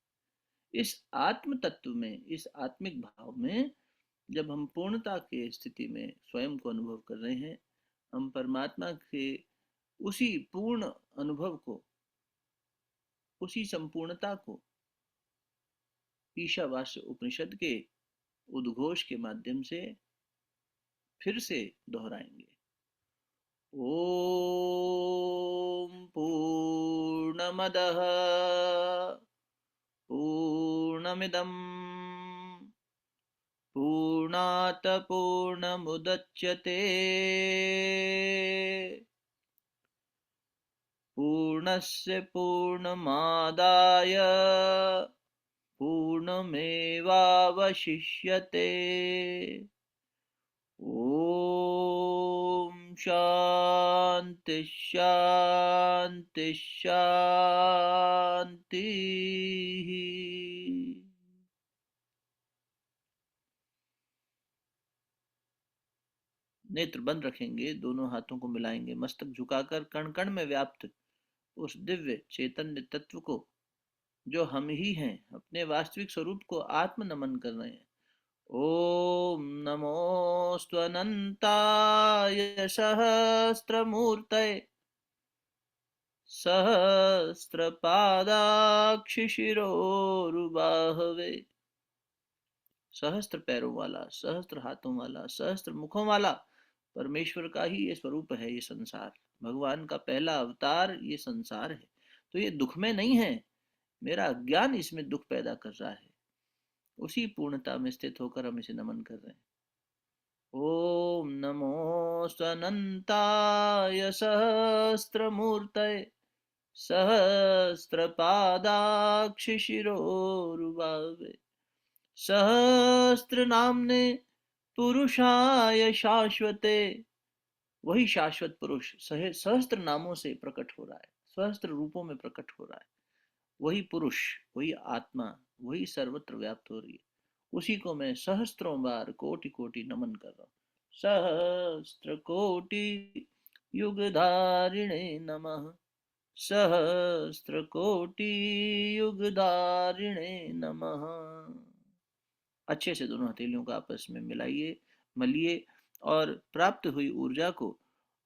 इस आत्म तत्व में, इस आत्मिक भाव में जब हम पूर्णता के स्थिति में स्वयं को अनुभव कर रहे हैं, हम परमात्मा के उसी पूर्ण अनुभव को, उसी संपूर्णता को ईशावास्य उपनिषद के उद्घोष के माध्यम से फिर से दोहराएंगे। ओम पूर्णमदः पूर्णमिदं पूर्णात् पूर्णमुदच्यते पूर्णस्य पूर्णमादाय पूर्णमेवावशिष्यते। ओम शांति शांति शांति। नेत्र बंद रखेंगे, दोनों हाथों को मिलाएंगे, मस्तक झुकाकर कण कण में व्याप्त उस दिव्य चैतन्य तत्व को, जो हम ही हैं, अपने वास्तविक स्वरूप को आत्म नमन कर रहे हैं। ओम नमोऽस्त्वनन्ताय सहस्रमूर्तये सहस्रपादाक्षिशिरोरुबाहवे। सहस्त्र पैरों वाला, सहस्त्र हाथों वाला, सहस्त्र मुखों वाला परमेश्वर का ही ये स्वरूप है, ये संसार भगवान का पहला अवतार ये संसार है। तो ये दुख में नहीं है, मेरा अज्ञान इसमें दुख पैदा कर रहा है। उसी पूर्णता में स्थित होकर हम इसे नमन कर रहे हैं। ओम नमो अनंताय सहस्त्रमूर्तये सहस्रपादाक्षिशिरोरुबावे सहस्त्र नामने पुरुषाय शाश्वते। वही शाश्वत पुरुष सहस्त्र नामों से प्रकट हो रहा है, सहस्त्र रूपों में प्रकट हो रहा है। वही पुरुष, वही आत्मा, वही सर्वत्र व्याप्त हो रही है। उसी को मैं सहस्त्रों बार कोटि कोटि नमन कर रहा हूँ। सहस्त्र कोटि युग धारिणे नमः, सहस्त्र कोटि युग धारिणे नमः। अच्छे से दोनों हथेलियों को आपस में मिलाइए, मलिए और प्राप्त हुई ऊर्जा को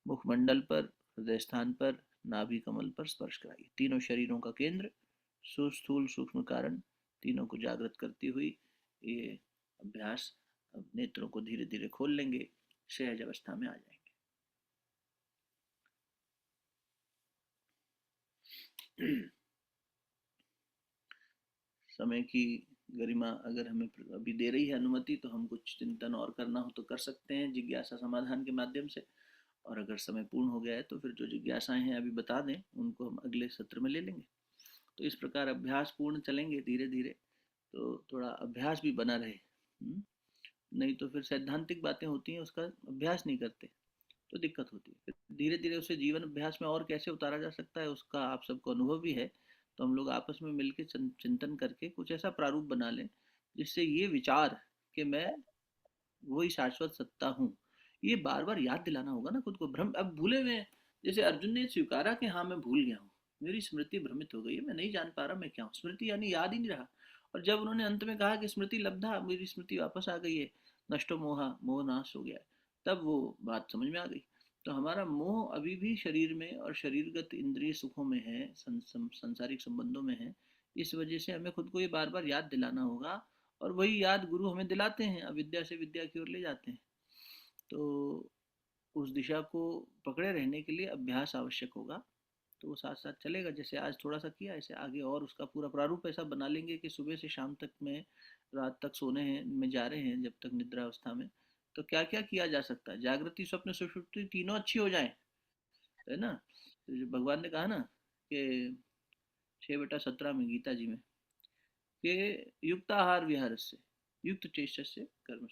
मुखमंडल पर, हृदय स्थान पर, नाभि कमल पर स्पर्श कराइए। तीनों शरीरों का केंद्र, सुस्थूल सूक्ष्म कारण, तीनों को जागृत करती हुई ये अभ्यास, अब नेत्रों को धीरे धीरे खोल लेंगे, सहज अवस्था में आ जाएंगे। समय की गरिमा अगर हमें अभी दे रही है अनुमति, तो हम कुछ चिंतन और करना हो तो कर सकते हैं जिज्ञासा समाधान के माध्यम से। और अगर समय पूर्ण हो गया है तो फिर जो जिज्ञासाएं हैं अभी बता दें, उनको हम अगले सत्र में ले लेंगे। तो इस प्रकार अभ्यास पूर्ण चलेंगे धीरे धीरे, तो थोड़ा अभ्यास भी बना रहे। नहीं तो फिर सैद्धांतिक बातें होती हैं, उसका अभ्यास नहीं करते तो दिक्कत होती है। फिर धीरे धीरे उसे जीवन अभ्यास में और कैसे उतारा जा सकता है, उसका आप सबको अनुभव भी है। तो हम लोग आपस में मिलकर चिंतन करके कुछ ऐसा प्रारूप बना लें जिससे ये विचार कि मैं वही शाश्वत सत्ता हूँ, ये बार बार याद दिलाना होगा ना खुद को। भ्रम अब भूले हुए हैं, जैसे अर्जुन ने स्वीकारा कि हाँ मैं भूल गया हूँ, मेरी स्मृति भ्रमित हो गई है, मैं नहीं जान पा रहा मैं क्या हूँ। स्मृति यानी याद ही नहीं रहा। और जब उन्होंने अंत में कहा कि स्मृति लब्धा, मेरी स्मृति वापस आ गई है, नष्टो मोहा, मोह नाश हो गया है, तब वो बात समझ में आ गई। तो हमारा मोह अभी भी शरीर में और शरीरगत इंद्रिय सुखों में है, संसारिक संबंधों में है। इस वजह से हमें खुद को ये बार बार याद दिलाना होगा, और वही याद गुरु हमें दिलाते हैं, अविद्या से विद्या की ओर ले जाते हैं। तो उस दिशा को पकड़े रहने के लिए अभ्यास आवश्यक होगा। तो वो साथ साथ चलेगा, जैसे आज थोड़ा सा किया, ऐसे आगे और उसका पूरा प्रारूप ऐसा बना लेंगे कि सुबह से शाम तक में, रात तक सोने हैं में जा रहे हैं, जब तक निद्रा अवस्था में, तो क्या क्या किया जा सकता है। जागृति स्वप्न सुषुप्ति तीनों अच्छी हो जाए, है ना। तो जो भगवान ने कहा ना कि 6/17 में गीता जी में कि युक्ताहार विहार से युक्त चेष्ट से कर्म,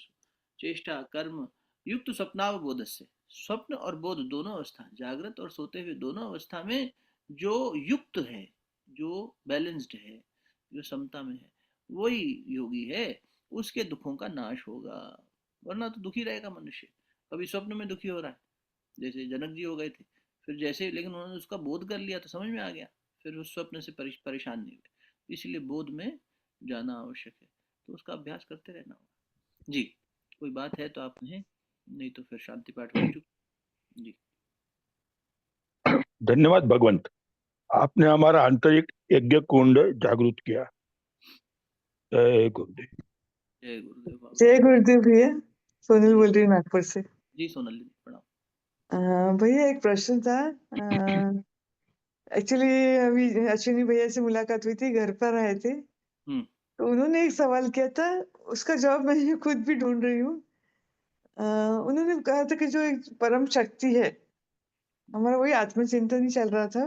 चेष्टा कर्म युक्त स्वप्नावबोध से, स्वप्न और बोध दोनों अवस्था, जागृत और सोते हुए दोनों अवस्था में जो युक्त है, जो बैलेंस्ड है, जो समता में है, वही योगी है। उसके दुखों का नाश होगा, वरना तो दुखी रहेगा मनुष्य। कभी स्वप्न में दुखी हो रहा है, जैसे जनक जी हो गए थे, फिर जैसे लेकिन उन्होंने उसका बोध कर लिया तो समझ में आ गया, फिर उस स्वप्न से परेशान नहीं हुए। इसलिए बोध में जाना आवश्यक है, तो उसका अभ्यास करते रहना होगा। जी, कोई बात है तो आप कहें, नहीं तो फिर शांति पाठ हो चुका। जी धन्यवाद भगवंत, आपने हमारा आंतरिक यज्ञ कुंड जागृत किया। जय गुरुदेव। जय गुरुदेव बाबा। जय गुरुदेव भैया, सोनल बोल रही हूँ नागपुर से। जी सोनल जी प्रणाम। भैया एक प्रश्न था। एक्चुअली अभी अश्विनी भैया से मुलाकात हुई थी, घर पर आए थे, तो उन्होंने एक सवाल किया था, उसका जवाब मैं खुद भी ढूंढ रही हूँ। उन्होंने कहा था कि जो एक परम शक्ति है, हमारा वही आत्मचिंतन ही चल रहा था,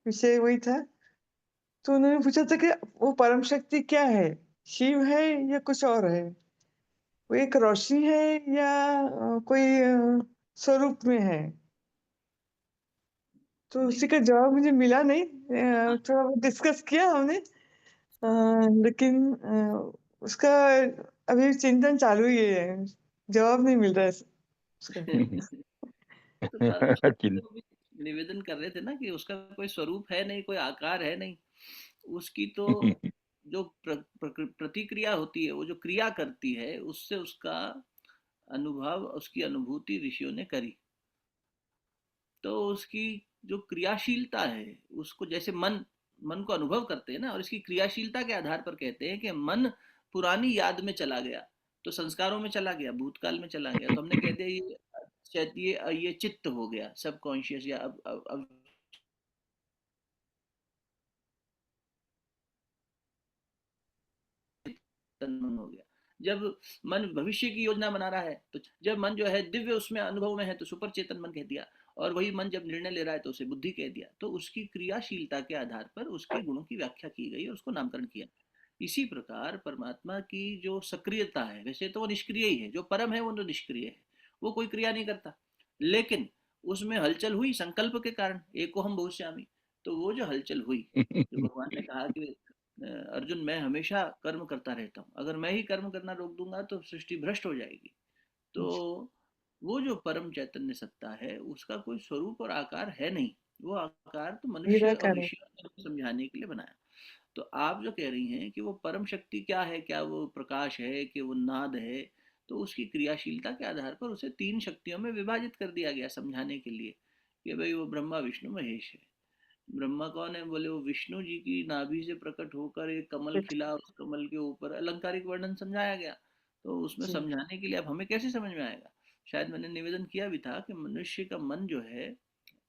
विषय वही था। तो उन्होंने पूछा था कि वो परम शक्ति क्या है, शिव है या कुछ और है, वो एक रोशनी है या कोई स्वरूप में है। तो उसी का जवाब मुझे मिला नहीं। थोड़ा बहुत डिस्कस किया हमने, लेकिन उसका अभी चिंतन चालू ही है, जवाब नहीं मिल रहा है उसका। तो परम शक्ति चिंता। को भी निवेदन कर रहे थे ना कि उसका कोई स्वरूप है नहीं, कोई आकार है नहीं, उसकी तो जो प्रतिक्रिया होती है, वो जो क्रिया करती है, उससे उसका अनुभव, उसकी अनुभूति ऋषियों ने करी। तो उसकी जो क्रियाशीलता है, उसको जैसे मन मन को अनुभव करते हैं ना, और इसकी क्रियाशीलता के आधार पर कहते हैं कि मन पुरानी याद में चला गया, तो संस्कारों में चला गया, भूतकाल में चला गया, तो हमने कह दिया ये ये चित्त हो गया, सब कॉन्शियस, या अब मन हो गया। जब मन भविष्य की योजना बना रहा है, तो जब मन जो है दिव्य उसमें अनुभव में है तो सुपर चेतन मन कह दिया, और वही मन जब निर्णय ले रहा है तो उसे बुद्धि कह दिया। तो उसकी क्रियाशीलता के आधार पर उसके गुणों की व्याख्या की गई और उसको नामकरण किया। इसी प्रकार परमात्मा की जो सक्रियता है, वैसे तो वो निष्क्रिय ही है, जो परम है वो तो निष्क्रिय है, वो कोई क्रिया नहीं करता, लेकिन उसमें हलचल हुई संकल्प के कारण, एको हम बहुश्यामी। तो वो जो हलचल हुई, जो भगवान ने कहा कि अर्जुन मैं हमेशा कर्म करता रहता हूँ, अगर मैं ही कर्म करना रोक दूंगा तो सृष्टि भ्रष्ट हो जाएगी। तो वो जो परम चैतन्य सत्ता है उसका कोई स्वरूप और आकार है नहीं, वो आकार तो मनुष्य और निराकार है। ऋषियों को समझाने के लिए बनाया। तो आप जो कह रही हैं कि वो परम शक्ति क्या है, क्या वो प्रकाश है कि वो नाद है, तो उसकी क्रियाशीलता के आधार पर उसे 3 शक्तियों में विभाजित कर दिया गया समझाने के लिए कि भाई वो ब्रह्मा विष्णु महेश है। ब्रह्मा कौन है, बोले वो विष्णु जी की नाभि से प्रकट होकर एक कमल खिला, उस कमल के ऊपर अलंकारिक वर्णन समझाया गया। तो उसमें जी समझाने के लिए अब हमें कैसे समझ में आएगा। शायद मैंने निवेदन किया भी था कि मनुष्य का मन जो है,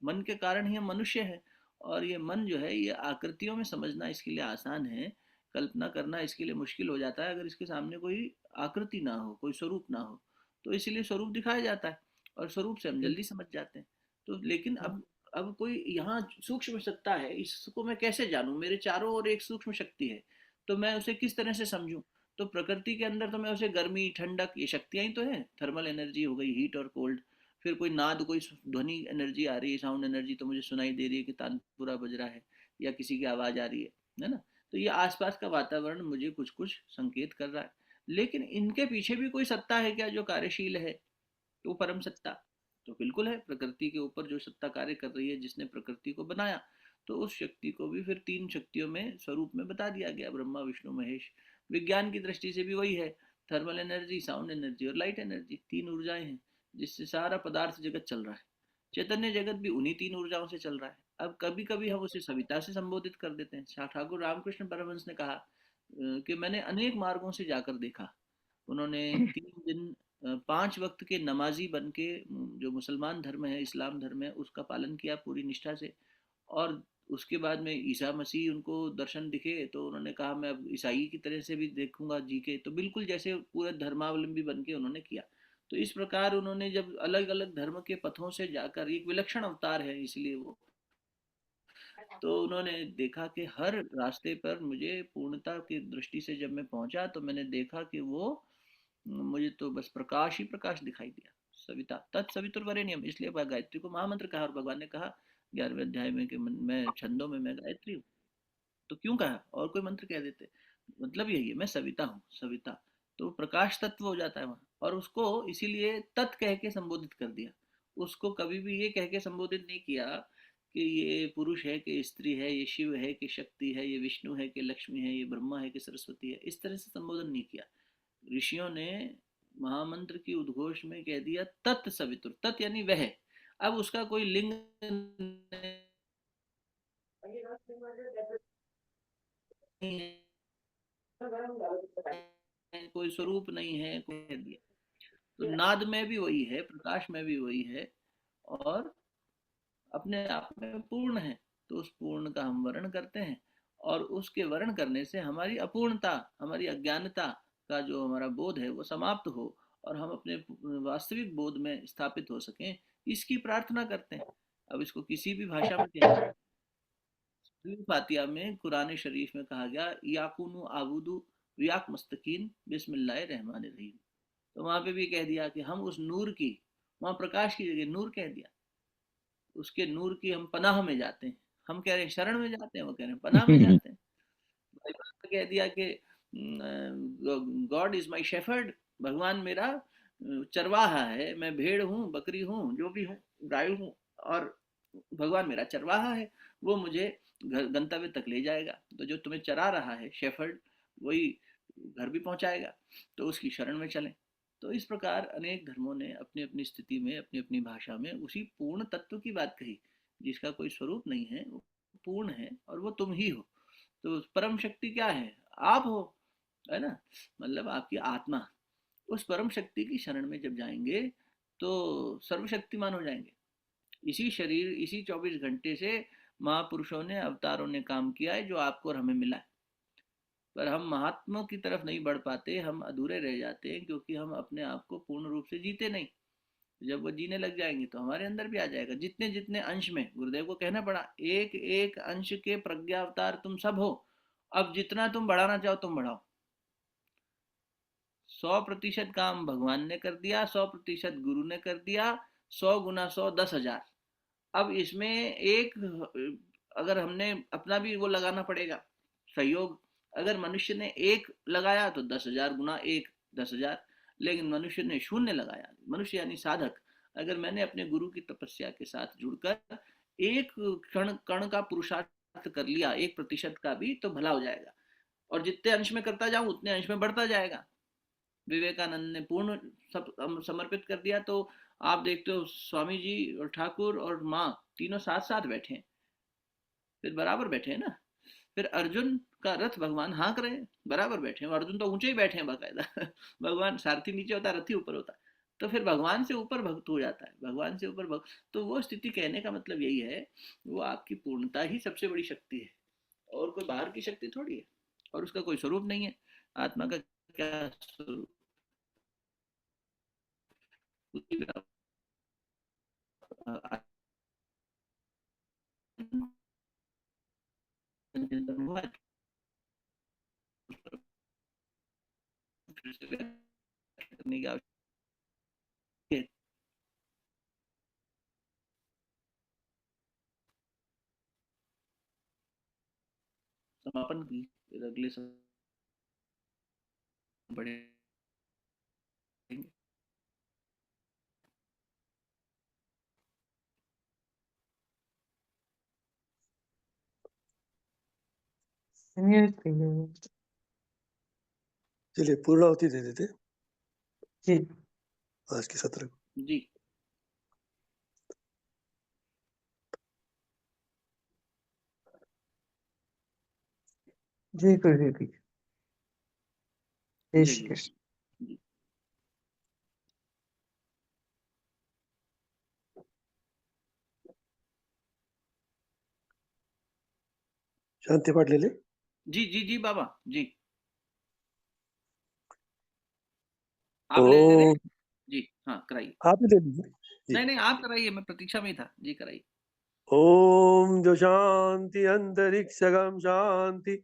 मन के कारण ही हम मनुष्य है, और ये मन जो है ये आकृतियों में समझना इसके लिए आसान है, कल्पना करना इसके लिए मुश्किल हो जाता है अगर इसके सामने कोई आकृति ना हो, कोई स्वरूप ना हो। तो इसीलिए स्वरूप दिखाया जाता है, और स्वरूप से हम जी जल्दी समझ जाते हैं। तो लेकिन हाँ, अब कोई यहाँ सूक्ष्म सत्ता है, इसको मैं कैसे जानूं, मेरे चारों ओर एक सूक्ष्म शक्ति है, तो मैं उसे किस तरह से समझूं। तो प्रकृति के अंदर तो मैं उसे गर्मी ठंडक ये शक्तियां ही तो है, थर्मल एनर्जी हो गई, हीट और कोल्ड। फिर कोई नाद, कोई ध्वनि एनर्जी आ रही है, साउंड एनर्जी, तो मुझे सुनाई दे रही है कि तानपुरा बज रहा है या किसी की आवाज आ रही है ना। तो ये आसपास का वातावरण मुझे कुछ कुछ संकेत कर रहा है, लेकिन इनके पीछे भी कोई सत्ता है क्या जो कार्यशील है, वो परम सत्ता। तो बिल्कुल है, प्रकृति के ऊपर जो सत्ता कार्य कर रही है, जिसने प्रकृति को बनाया, तो उस शक्ति को भी फिर 3 शक्तियों में स्वरूप में बता दिया गया, ब्रह्मा विष्णु महेश। विज्ञान की दृष्टि से भी वही है, थर्मल एनर्जी, साउंड एनर्जी और लाइट एनर्जी, 3 ऊर्जाएं हैं जिससे सारा पदार्थ जगत चल रहा है। चैतन्य जगत भी उन्हीं 3 ऊर्जाओं से चल रहा है। अब कभी कभी हम उसे सविता से संबोधित कर देते हैं। ठाकुर रामकृष्ण परमहंस ने कहा कि मैंने अनेक मार्गों से जाकर देखा। उन्होंने 3 दिन 5 वक्त के नमाजी बन के, जो मुसलमान धर्म है, इस्लाम धर्म है, उसका पालन किया पूरी निष्ठा से। और उसके बाद में ईसा मसीह उनको दर्शन दिखे तो उन्होंने कहा मैं अब ईसाई की तरह से भी देखूंगा जी के, तो बिल्कुल जैसे पूरे धर्मावलंबी बन के उन्होंने किया। तो इस प्रकार उन्होंने जब अलग अलग धर्म के पथों से जाकर, एक विलक्षण अवतार है इसलिए वो, तो उन्होंने देखा कि हर रास्ते पर मुझे पूर्णता की दृष्टि से जब मैं पहुंचा तो मैंने देखा कि वो, मुझे तो बस प्रकाश ही प्रकाश दिखाई दिया। सविता तत्सवितुर्वरेण्यम, इसलिए गायत्री को महामंत्र कहा, और भगवान ने कहा 11वें अध्याय में कि मैं छंदों में मैं गायत्री हूँ। तो क्यों कहा, और कोई मंत्र कह देते, मतलब यही है, मैं सविता हूँ, सविता। तो प्रकाश तत्व हो जाता है वहां, और उसको इसीलिए तत् कह के संबोधित कर दिया। उसको कभी भी ये कह के संबोधित नहीं किया कि ये पुरुष है कि स्त्री है, ये शिव है कि शक्ति है, ये विष्णु है कि लक्ष्मी है, ये ब्रह्मा है कि सरस्वती है, इस तरह से संबोधन नहीं किया। ऋषियों ने महामंत्र की उद्घोष में कह दिया तत् सवितुर, तत् यानी वह। अब उसका कोई लिंग नहीं है, कोई स्वरूप नहीं है, कोई कह दिया। तो नाद में भी वही है, प्रकाश में भी वही है, और अपने आप में पूर्ण है। तो उस पूर्ण का हम वर्ण करते हैं, और उसके वर्ण करने से हमारी अपूर्णता, हमारी अज्ञानता का जो हमारा बोध है वो समाप्त हो, और हम अपने वास्तविक बोध में स्थापित हो सकें, इसकी प्रार्थना करते हैं। अब इसको किसी भी भाषा में कहें, फातिया में कुरान शरीफ में कहा गया याकुनु आबुदु रियाक मस्तकीन बिस्मिल्लाह रहमान रहीम। तो वहां पे भी कह दिया कि हम उस नूर की, वहां प्रकाश की जगह नूर कह दिया, उसके नूर की हम पनाह में जाते हैं। हम कह रहे हैं शरण में जाते हैं, वो कह रहे हैं पनाह में जाते हैं। बाइबल में कह दिया कि गॉड इज माई शेफर्ड, भगवान मेरा चरवाहा है, मैं भेड़ हूँ, बकरी हूँ, जो भी हूँ, गाय हूँ, और भगवान मेरा चरवाहा है, वो मुझे गंतव्य तक ले जाएगा। तो जो तुम्हें चरा रहा है शेफर्ड, वही घर भी पहुंचाएगा। तो उसकी शरण में चलें। तो इस प्रकार अनेक धर्मों ने अपनी अपनी स्थिति में, अपनी अपनी भाषा में उसी पूर्ण तत्व की बात कही, जिसका कोई स्वरूप नहीं है, वो पूर्ण है, और वो तुम ही हो। तो परम शक्ति क्या है, आप हो, है ना, मतलब आपकी आत्मा। उस परम शक्ति की शरण में जब जाएंगे तो सर्वशक्तिमान हो जाएंगे। इसी शरीर, इसी 24 घंटे से महापुरुषों ने, अवतारों ने काम किया है, जो आपको और हमें मिला है। पर हम महात्मा की तरफ नहीं बढ़ पाते, हम अधूरे रह जाते हैं, क्योंकि हम अपने आप को पूर्ण रूप से जीते नहीं। जब वो जीने लग जाएंगे तो हमारे अंदर भी आ जाएगा। जितने जितने अंश में, गुरुदेव को कहना पड़ा, एक एक अंश के प्रज्ञा अवतार तुम सब हो। अब जितना तुम बढ़ाना चाहो तुम बढ़ाओ। 100% काम भगवान ने कर दिया, 100% गुरु ने कर दिया, 100 गुना 100 10,000। अब इसमें एक, अगर हमने अपना भी वो लगाना पड़ेगा सहयोग। अगर मनुष्य ने 1 लगाया तो 10,000 गुना 1 10,000, लेकिन मनुष्य ने 0 लगाया, मनुष्य यानी साधक, अगर मैंने अपने गुरु की तपस्या के साथ जुड़कर एक क्षण कण का पुरुषार्थ कर लिया, 1% का भी, तो भला हो जाएगा। और जितने अंश में करता जाऊं उतने अंश में बढ़ता जाएगा। विवेकानंद ने पूर्ण सब समर्पित कर दिया, तो आप देखते हो स्वामी जी और ठाकुर और माँ तीनों साथ साथ बैठे हैं, फिर बराबर बैठे हैं ना। फिर अर्जुन का रथ भगवान हाँक रहे हैं, बराबर बैठे हैं। अर्जुन तो ऊंचे ही बैठे हैं बाकायदा भगवान, सारथी नीचे होता, रथी ऊपर होता। तो फिर भगवान से ऊपर भक्त हो जाता है, भगवान से ऊपर भक्त। तो वो स्थिति, कहने का मतलब यही है, वो आपकी पूर्णता ही सबसे बड़ी शक्ति है, और कोई बाहर की शक्ति थोड़ी है, और उसका कोई स्वरूप नहीं है। आत्मा का क्या स्वरूप? हुआ करने की आवश्यकता। समापन की, फिर अगले बढ़ेंगे। चलिए पूर्णाहुति दे देते जी आज के सत्र को। जी जी गुरुदेव जी, जय जय श्री गुरु। कृष्ण। जी। शांति पाठ ले ले। जी जी जी बाबा जी, आप ले रहे? जी हाँ, कराइए। आप ही ले लीजिए जी। नहीं नहीं, आप कराइए, मैं प्रतीक्षा में ही था जी, कराइए। ओम जो शांति अंतरिक्षगम शांति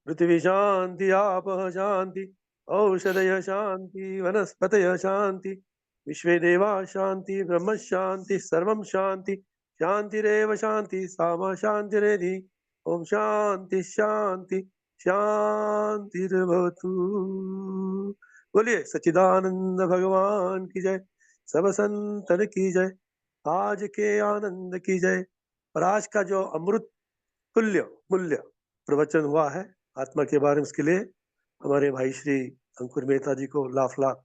पृथ्वी शांति आपः शांति औषधय शांति वनस्पतय शांति विश्वे देवा शांति ब्रह्म शांति सर्वं शांति शांतिरेव शांति सामा शांतिरेधि। ओम शांति शांति शांतिर्भवतु। बोलिए सच्चिदानंद भगवान की जय, सब संतन की जय, आज के आनंद की जय। और आज का जो अमृत तुल्य मूल्य प्रवचन हुआ है आत्मा के बारे में, उसके लिए हमारे भाई श्री अंकुर मेहता जी को लाख लाख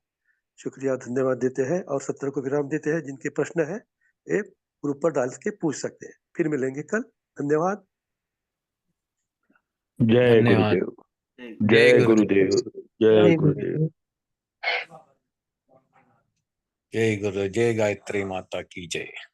शुक्रिया धन्यवाद देते हैं, और सत्र को विराम देते हैं। जिनके प्रश्न है ये ग्रुप पर डाल के पूछ सकते हैं। फिर मिलेंगे कल। धन्यवाद। जय धन्यवाद। गुरुदेव, जय जय जय गुरुदेव। गुरुदेव, जय गुरुदेव। जय गुरु, जय गायत्री माता की जय।